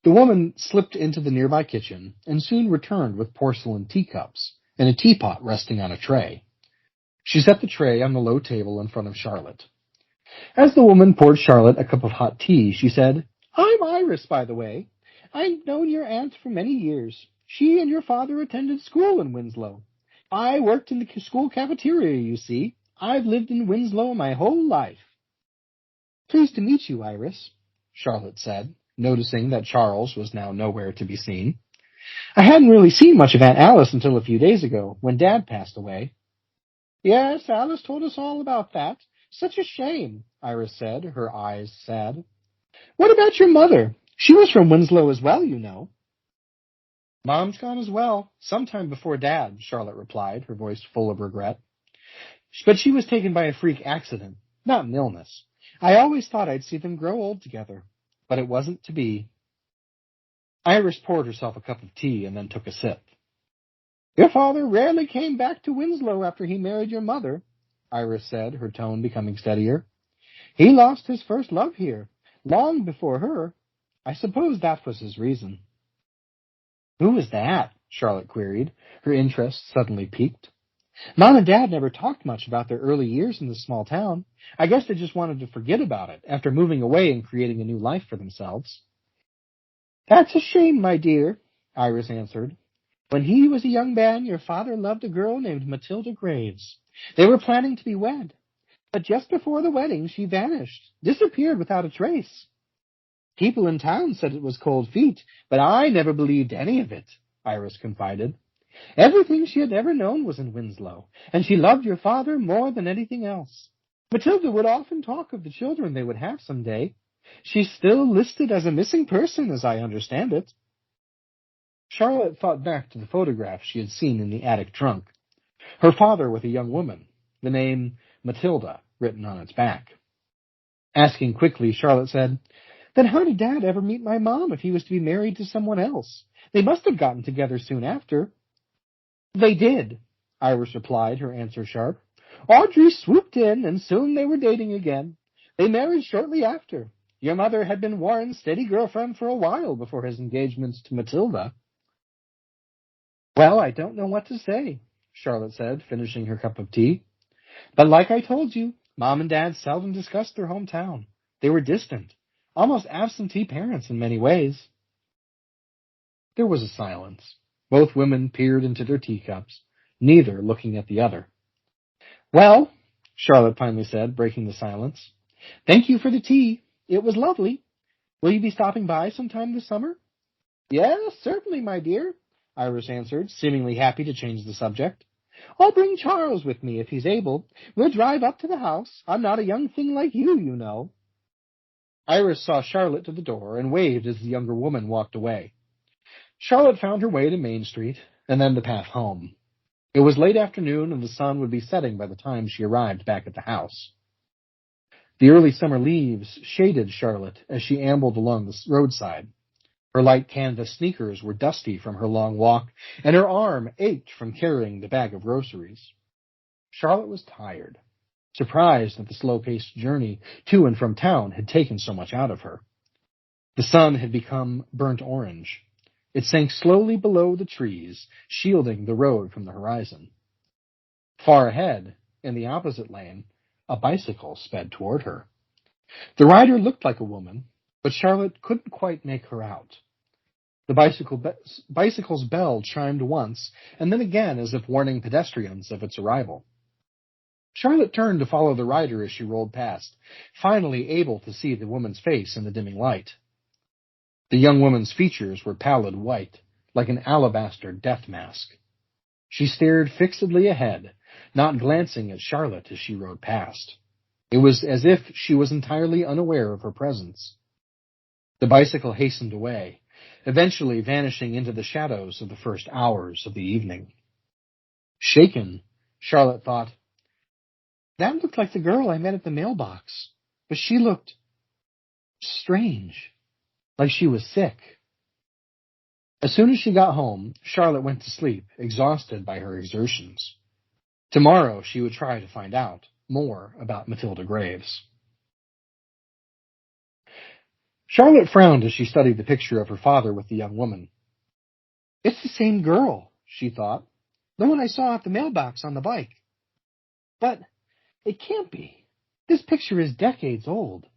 The woman slipped into the nearby kitchen and soon returned with porcelain teacups and a teapot resting on a tray. She set the tray on the low table in front of Charlotte. As the woman poured Charlotte a cup of hot tea, she said, "I'm Iris, by the way. I've known your aunt for many years. She and your father attended school in Winslow. I worked in the school cafeteria, you see. I've lived in Winslow my whole life." "Pleased to meet you, Iris," Charlotte said, noticing that Charles was now nowhere to be seen. "I hadn't really seen much of Aunt Alice until a few days ago, when Dad passed away." "Yes, Alice told us all about that. Such a shame," Iris said, her eyes sad. "What about your mother? She was from Winslow as well, you know." "Mom's gone as well, sometime before Dad," Charlotte replied, her voice full of regret. "But she was taken by a freak accident, not an illness. I always thought I'd see them grow old together, but it wasn't to be." Iris poured herself a cup of tea and then took a sip. "Your father rarely came back to Winslow after he married your mother," Iris said, her tone becoming steadier. "He lost his first love here, long before her. I suppose that was his reason." "Who was that?" Charlotte queried, her interest suddenly piqued. "Mom and Dad never talked much about their early years in this small town. I guess they just wanted to forget about it after moving away and creating a new life for themselves." "That's a shame, my dear," Iris answered. "When he was a young man, your father loved a girl named Matilda Graves. They were planning to be wed. But just before the wedding, she vanished, disappeared without a trace. People in town said it was cold feet, but I never believed any of it," Iris confided. "Everything she had ever known was in Winslow, and she loved your father more than anything else. Matilda would often talk of the children they would have some day. She's still listed as a missing person, as I understand it." Charlotte thought back to the photograph she had seen in the attic trunk. Her father with a young woman, the name Matilda written on its back. Asking quickly, Charlotte said, "Then how did Dad ever meet my mom if he was to be married to someone else? They must have gotten together soon after." "They did," Iris replied, her answer sharp. "Audrey swooped in, and soon they were dating again. They married shortly after. Your mother had been Warren's steady girlfriend for a while before his engagement to Matilda." "Well, I don't know what to say," Charlotte said, finishing her cup of tea. "But like I told you, Mom and Dad seldom discussed their hometown. They were distant, almost absentee parents in many ways." There was a silence. Both women peered into their teacups, neither looking at the other. "Well," Charlotte finally said, breaking the silence, "thank you for the tea. It was lovely. Will you be stopping by sometime this summer?" "Yes, certainly, my dear," Iris answered, seemingly happy to change the subject. "I'll bring Charles with me if he's able. We'll drive up to the house. I'm not a young thing like you know." Iris saw Charlotte to the door and waved as the younger woman walked away. Charlotte found her way to Main Street and then the path home. It was late afternoon and the sun would be setting by the time she arrived back at the house. The early summer leaves shaded Charlotte as she ambled along the roadside. Her light canvas sneakers were dusty from her long walk, and her arm ached from carrying the bag of groceries. Charlotte was tired. surprised that the slow-paced journey to and from town had taken so much out of her. The sun had become burnt orange. It sank slowly below the trees, shielding the road from the horizon. Far ahead, in the opposite lane, a bicycle sped toward her. The rider looked like a woman, but Charlotte couldn't quite make her out. The bicycle's bell chimed once, and then again as if warning pedestrians of its arrival. Charlotte turned to follow the rider as she rolled past, finally able to see the woman's face in the dimming light. The young woman's features were pallid white, like an alabaster death mask. She stared fixedly ahead, not glancing at Charlotte as she rode past. It was as if she was entirely unaware of her presence. The bicycle hastened away, eventually vanishing into the shadows of the first hours of the evening. Shaken, Charlotte thought, "That looked like the girl I met at the mailbox, but she looked strange, like she was sick." As soon as she got home, Charlotte went to sleep, exhausted by her exertions. Tomorrow she would try to find out more about Matilda Graves. Charlotte frowned as she studied the picture of her father with the young woman. "It's the same girl," she thought, "the one I saw at the mailbox on the bike. But it can't be. This picture is decades old."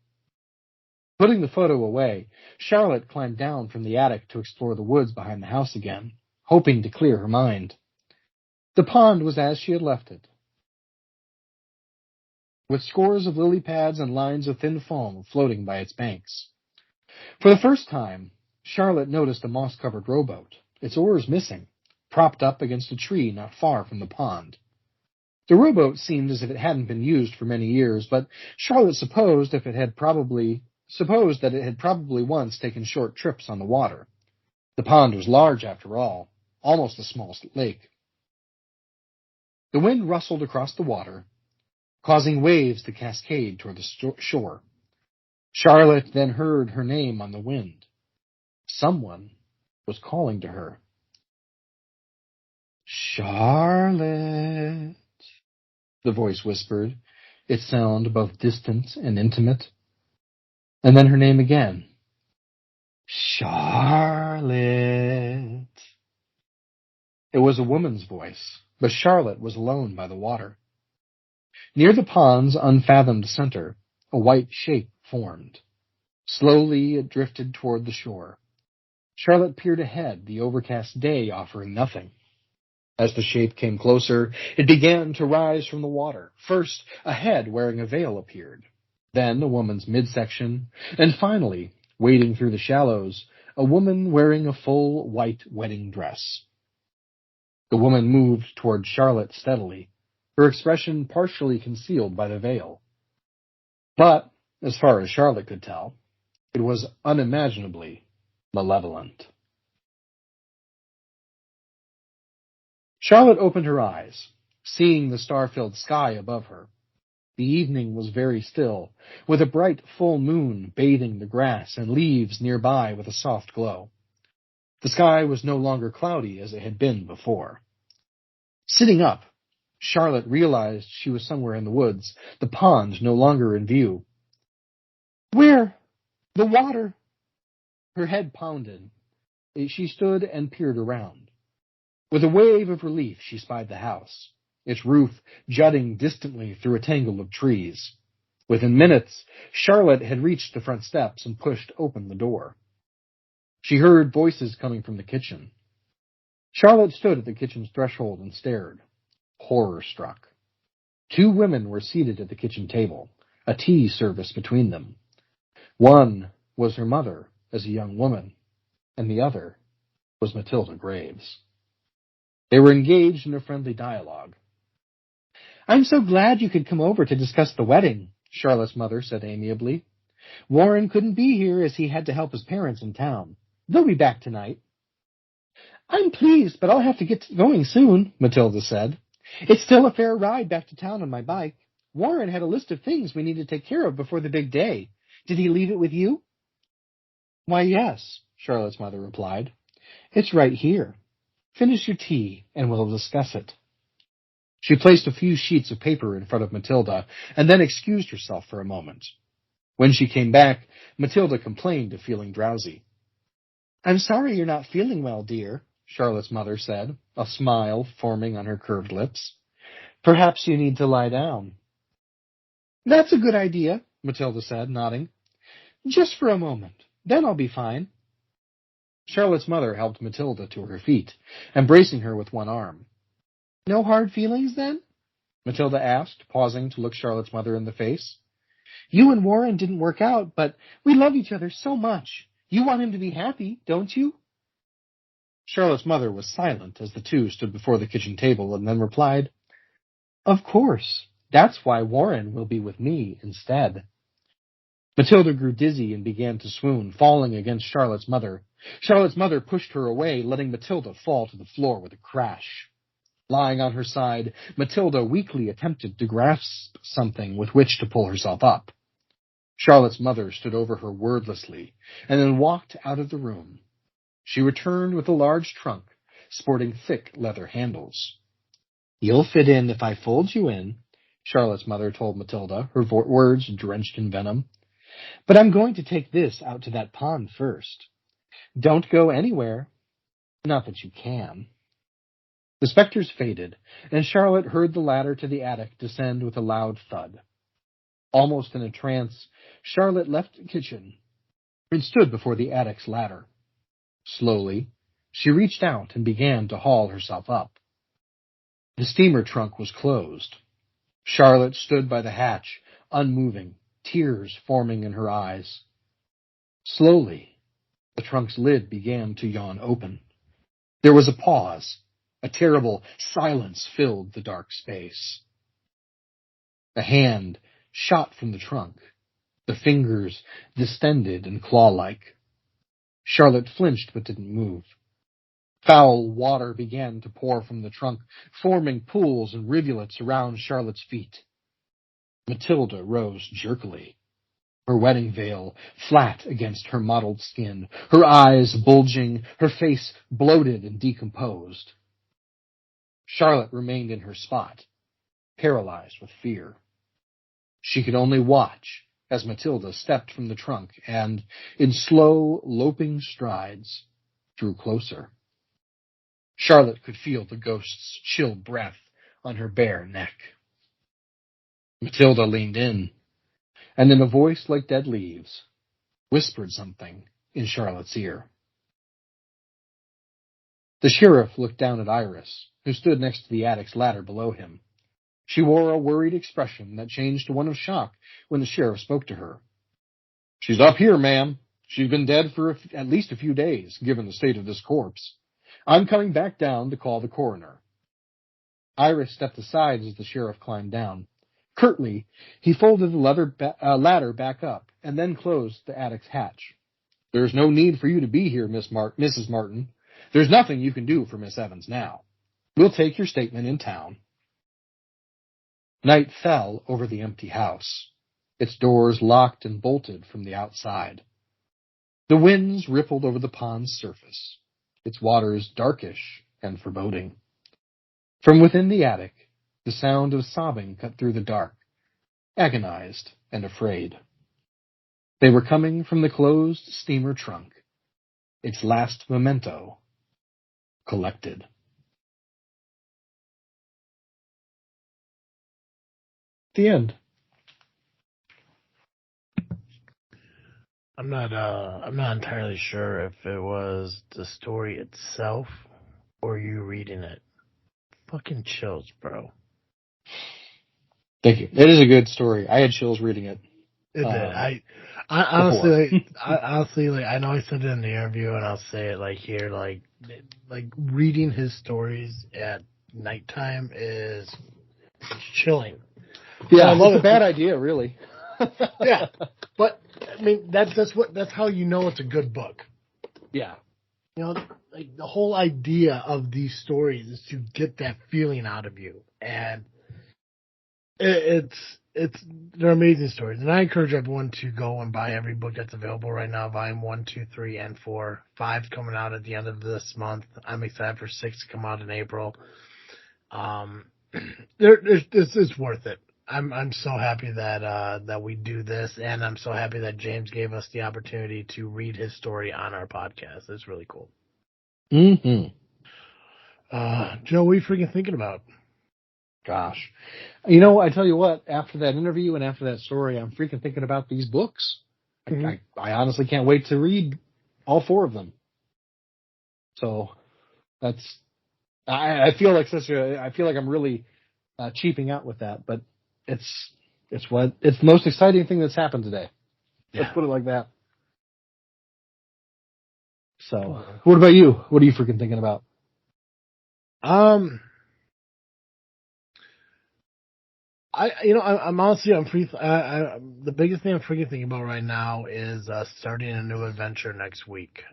Putting the photo away, Charlotte climbed down from the attic to explore the woods behind the house again, hoping to clear her mind. The pond was as she had left it, with scores of lily pads and lines of thin foam floating by its banks. For the first time, Charlotte noticed a moss-covered rowboat, its oars missing, propped up against a tree not far from the pond. The rowboat seemed as if it hadn't been used for many years, but Charlotte supposed that it had probably once taken short trips on the water. The pond was large, after all, almost a small lake. The wind rustled across the water, causing waves to cascade toward the shore. Charlotte then heard her name on the wind. Someone was calling to her. "Charlotte," the voice whispered, its sound both distant and intimate. And then her name again. "Charlotte." It was a woman's voice, but Charlotte was alone by the water. Near the pond's unfathomed center, a white shape formed. Slowly it drifted toward the shore. Charlotte peered ahead, the overcast day offering nothing. As the shape came closer, it began to rise from the water. First, a head wearing a veil appeared. Then a woman's midsection, and finally, wading through the shallows, a woman wearing a full white wedding dress. The woman moved toward Charlotte steadily, her expression partially concealed by the veil. But, as far as Charlotte could tell, it was unimaginably malevolent. Charlotte opened her eyes, seeing the star-filled sky above her. The evening was very still, with a bright full moon bathing the grass and leaves nearby with a soft glow. The sky was no longer cloudy as it had been before. Sitting up, Charlotte realized she was somewhere in the woods, the pond no longer in view. "Where? The water?" Her head pounded. She stood and peered around. With a wave of relief, she spied the house, its roof jutting distantly through a tangle of trees. Within minutes, Charlotte had reached the front steps and pushed open the door. She heard voices coming from the kitchen. Charlotte stood at the kitchen's threshold and stared, horror-struck. 2 women were seated at the kitchen table, a tea service between them. One was her mother as a young woman, and the other was Matilda Graves. They were engaged in a friendly dialogue. "I'm so glad you could come over to discuss the wedding," Charlotte's mother said amiably. "Warren couldn't be here as he had to help his parents in town. They'll be back tonight." "I'm pleased, but I'll have to get going soon," Matilda said. "It's still a fair ride back to town on my bike. Warren had a list of things we need to take care of before the big day. Did he leave it with you?" "Why, yes," Charlotte's mother replied. "It's right here. Finish your tea, and we'll discuss it." She placed a few sheets of paper in front of Matilda and then excused herself for a moment. When she came back, Matilda complained of feeling drowsy. "I'm sorry you're not feeling well, dear," Charlotte's mother said, a smile forming on her curved lips. "Perhaps you need to lie down." "That's a good idea," Matilda said, nodding. "Just for a moment. Then I'll be fine." Charlotte's mother helped Matilda to her feet, embracing her with one arm. "No hard feelings, then?" Matilda asked, pausing to look Charlotte's mother in the face. "You and Warren didn't work out, but we love each other so much. You want him to be happy, don't you?" Charlotte's mother was silent as the two stood before the kitchen table and then replied, "Of course. That's why Warren will be with me instead." Matilda grew dizzy and began to swoon, falling against Charlotte's mother. Charlotte's mother pushed her away, letting Matilda fall to the floor with a crash. Lying on her side, Matilda weakly attempted to grasp something with which to pull herself up. Charlotte's mother stood over her wordlessly and then walked out of the room. She returned with a large trunk, sporting thick leather handles. "You'll fit in if I fold you in," Charlotte's mother told Matilda, her words drenched in venom. "But I'm going to take this out to that pond first. Don't go anywhere. Not that you can." The specters faded, and Charlotte heard the ladder to the attic descend with a loud thud. Almost in a trance, Charlotte left the kitchen and stood before the attic's ladder. Slowly, she reached out and began to haul herself up. The steamer trunk was closed. Charlotte stood by the hatch, unmoving, tears forming in her eyes. Slowly, the trunk's lid began to yawn open. There was a pause. A terrible silence filled the dark space. A hand shot from the trunk, the fingers distended and claw-like. Charlotte flinched but didn't move. Foul water began to pour from the trunk, forming pools and rivulets around Charlotte's feet. Matilda rose jerkily, her wedding veil flat against her mottled skin, her eyes bulging, her face bloated and decomposed. Charlotte remained in her spot, paralyzed with fear. She could only watch as Matilda stepped from the trunk and, in slow, loping strides, drew closer. Charlotte could feel the ghost's chill breath on her bare neck. Matilda leaned in, and in a voice like dead leaves, whispered something in Charlotte's ear. The sheriff looked down at Iris, who stood next to the attic's ladder below him. She wore a worried expression that changed to one of shock when the sheriff spoke to her. "She's up here, ma'am. She's been dead for at least a few days, given the state of this corpse. I'm coming back down to call the coroner." Iris stepped aside as the sheriff climbed down. Curtly, he folded the ladder back up and then closed the attic's hatch. "There's no need for you to be here, Mrs. Martin. There's nothing you can do for Miss Evans now. We'll take your statement in town." Night fell over the empty house, its doors locked and bolted from the outside. The winds rippled over the pond's surface, its waters darkish and foreboding. From within the attic, the sound of sobbing cut through the dark, agonized and afraid. They were coming from the closed steamer trunk, its last memento collected. The end. I'm not entirely sure if it was the story itself or you reading it. Fucking chills, bro. Thank you. It is a good story. I had chills reading it. It did. I honestly, I know I said it in the interview, and I'll say it like here, like reading his stories at nighttime is chilling. Yeah, it's a bad idea, really. Yeah, but I mean that's how you know it's a good book. Yeah, you know, like the whole idea of these stories is to get that feeling out of you, and they're amazing stories. And I encourage everyone to go and buy every book that's available right now. Volume 1, 2, 3, and 4. 5's coming out at the end of this month. I'm excited for 6 to come out in April. it's worth it. I'm so happy that we do this, and I'm so happy that James gave us the opportunity to read his story on our podcast. It's really cool. Mm-hmm. Joe, what are you freaking thinking about? Gosh. You know, I tell you what, after that interview and after that story, I'm freaking thinking about these books. Mm-hmm. I honestly can't wait to read all 4 of them. So that's, I feel like I feel like I'm really cheaping out with that, but it's the most exciting thing that's happened today. Yeah. Let's put it like that. So, what about you? What are you freaking thinking about? I'm honestly, the biggest thing I'm freaking thinking about right now is starting a new adventure next week.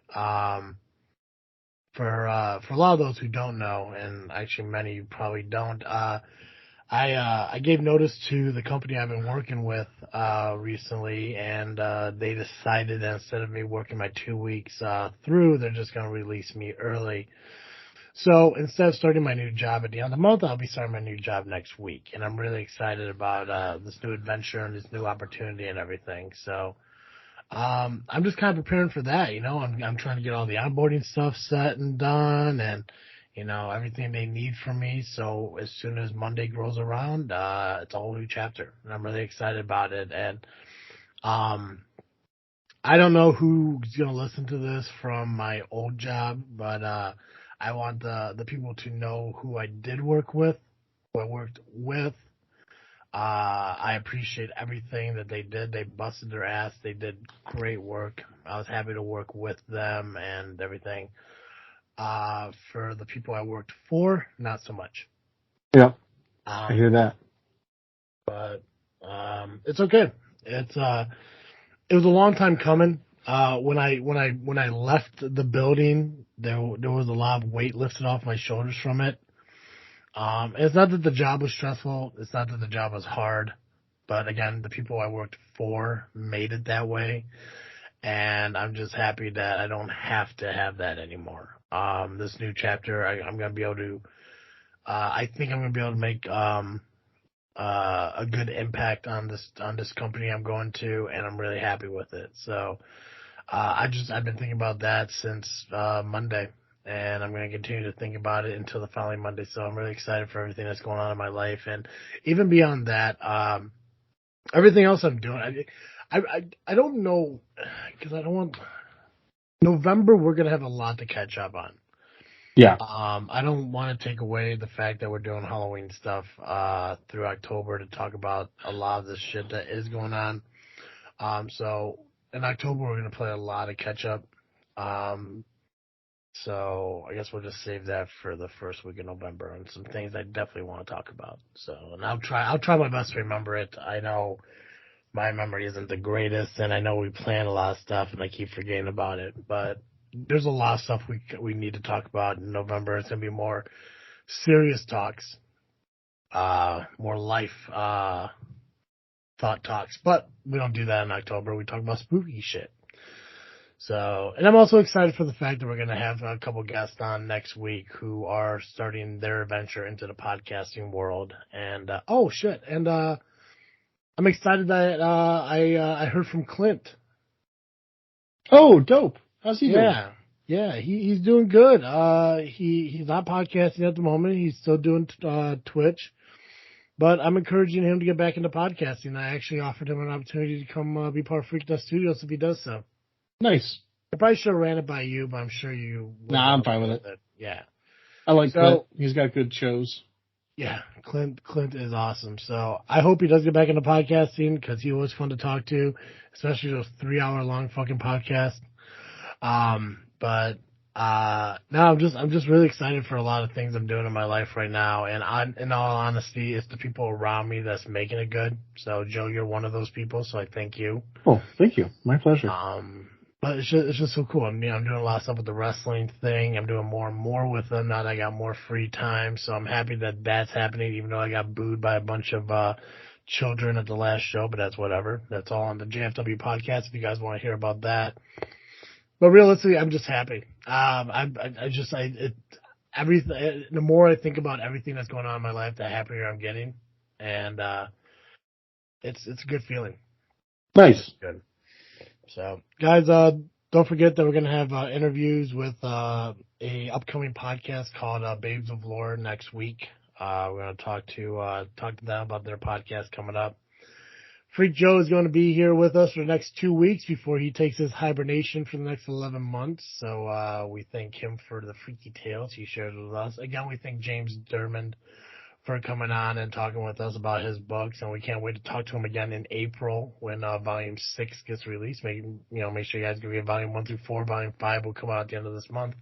For a lot of those who don't know, and actually many probably don't, I gave notice to the company I've been working with recently, and they decided that instead of me working my 2 weeks through, they're just going to release me early. So instead of starting my new job at the end of the month, I'll be starting my new job next week, and I'm really excited about this new adventure and this new opportunity and everything. So I'm just kind of preparing for that. I'm trying to get all the onboarding stuff set and done, and everything they need from me. So as soon as Monday rolls around, it's a whole new chapter, and I'm really excited about it. And I don't know who's gonna listen to this from my old job, but I want the people to know who I did work with, who I worked with. I appreciate everything that they did. They busted their ass. They did great work. I was happy to work with them and everything. For the people I worked for, not so much. Yeah, I hear that. But it's okay. It was a long time coming. When I left the building, there was a lot of weight lifted off my shoulders from it. It's not that the job was stressful. It's not that the job was hard. But again, the people I worked for made it that way. And I'm just happy that I don't have to have that anymore. This new chapter, I'm going to be able to, I think I'm going to be able to make, a good impact on this company I'm going to, and I'm really happy with it. So, I've been thinking about that since, Monday. And I'm going to continue to think about it until the following Monday. So I'm really excited for everything that's going on in my life. And even beyond that, everything else I'm doing, I don't know, because I don't want, November, we're going to have a lot to catch up on. Yeah. I don't want to take away the fact that we're doing Halloween stuff, through October to talk about a lot of the shit that is going on. So in October, we're going to play a lot of catch up. So I guess we'll just save that for the first week of November, and some things I definitely want to talk about. So, and I'll try my best to remember it. I know my memory isn't the greatest, and I know we plan a lot of stuff, and I keep forgetting about it. But there's a lot of stuff we need to talk about in November. It's gonna be more serious talks, more life thought talks. But we don't do that in October. We talk about spooky shit. So, and I'm also excited for the fact that we're going to have a couple guests on next week who are starting their adventure into the podcasting world. And, oh shit. And, I'm excited that, I heard from Clint. Oh, dope. How's he doing? Yeah. He's doing good. He's not podcasting at the moment. He's still doing, Twitch. But I'm encouraging him to get back into podcasting. I actually offered him an opportunity to come, be part of Freakin Studios if he does so. Nice. I probably should have ran it by you, but I'm sure you. Nah, I'm fine with it. Yeah. I like Clint. He's got good shows. Yeah, Clint is awesome. So I hope he does get back into podcasting because he was fun to talk to, especially those 3-hour long fucking podcasts. But no, I'm just really excited for a lot of things I'm doing in my life right now. And in all honesty, it's the people around me that's making it good. So Joe, you're one of those people. So I thank you. Oh, thank you. My pleasure. But it's just so cool. I'm doing a lot of stuff with the wrestling thing. I'm doing more and more with them now that I got more free time. So I'm happy that that's happening, even though I got booed by a bunch of children at the last show. But that's whatever. That's all on the JFW podcast if you guys want to hear about that. But realistically, I'm just happy. I everything. The more I think about everything that's going on in my life, the happier I'm getting, and it's a good feeling. Nice. Good. So, guys, don't forget that we're going to have interviews with a upcoming podcast called Babes of Lore next week. We're going to talk to them about their podcast coming up. Freak Joe is going to be here with us for the next 2 weeks before he takes his hibernation for the next 11 months. So we thank him for the freaky tales he shared with us. Again, we thank James Dermond for coming on and talking with us about his books, and we can't wait to talk to him again in April when Volume 6 gets released. Make sure you guys give me Volume 1 through 4. Volume 5 will come out at the end of this month.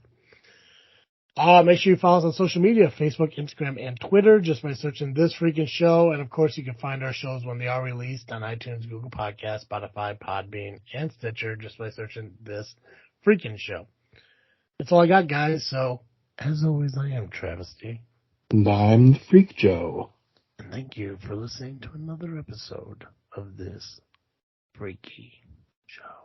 Make sure you follow us on social media, Facebook, Instagram, and Twitter, just by searching This Freakin' Show. And, of course, you can find our shows when they are released on iTunes, Google Podcasts, Spotify, Podbean, and Stitcher, just by searching This Freakin' Show. That's all I got, guys. So, as always, I am Travesty. And I'm the Freak Joe. And thank you for listening to another episode of This Freaky Show.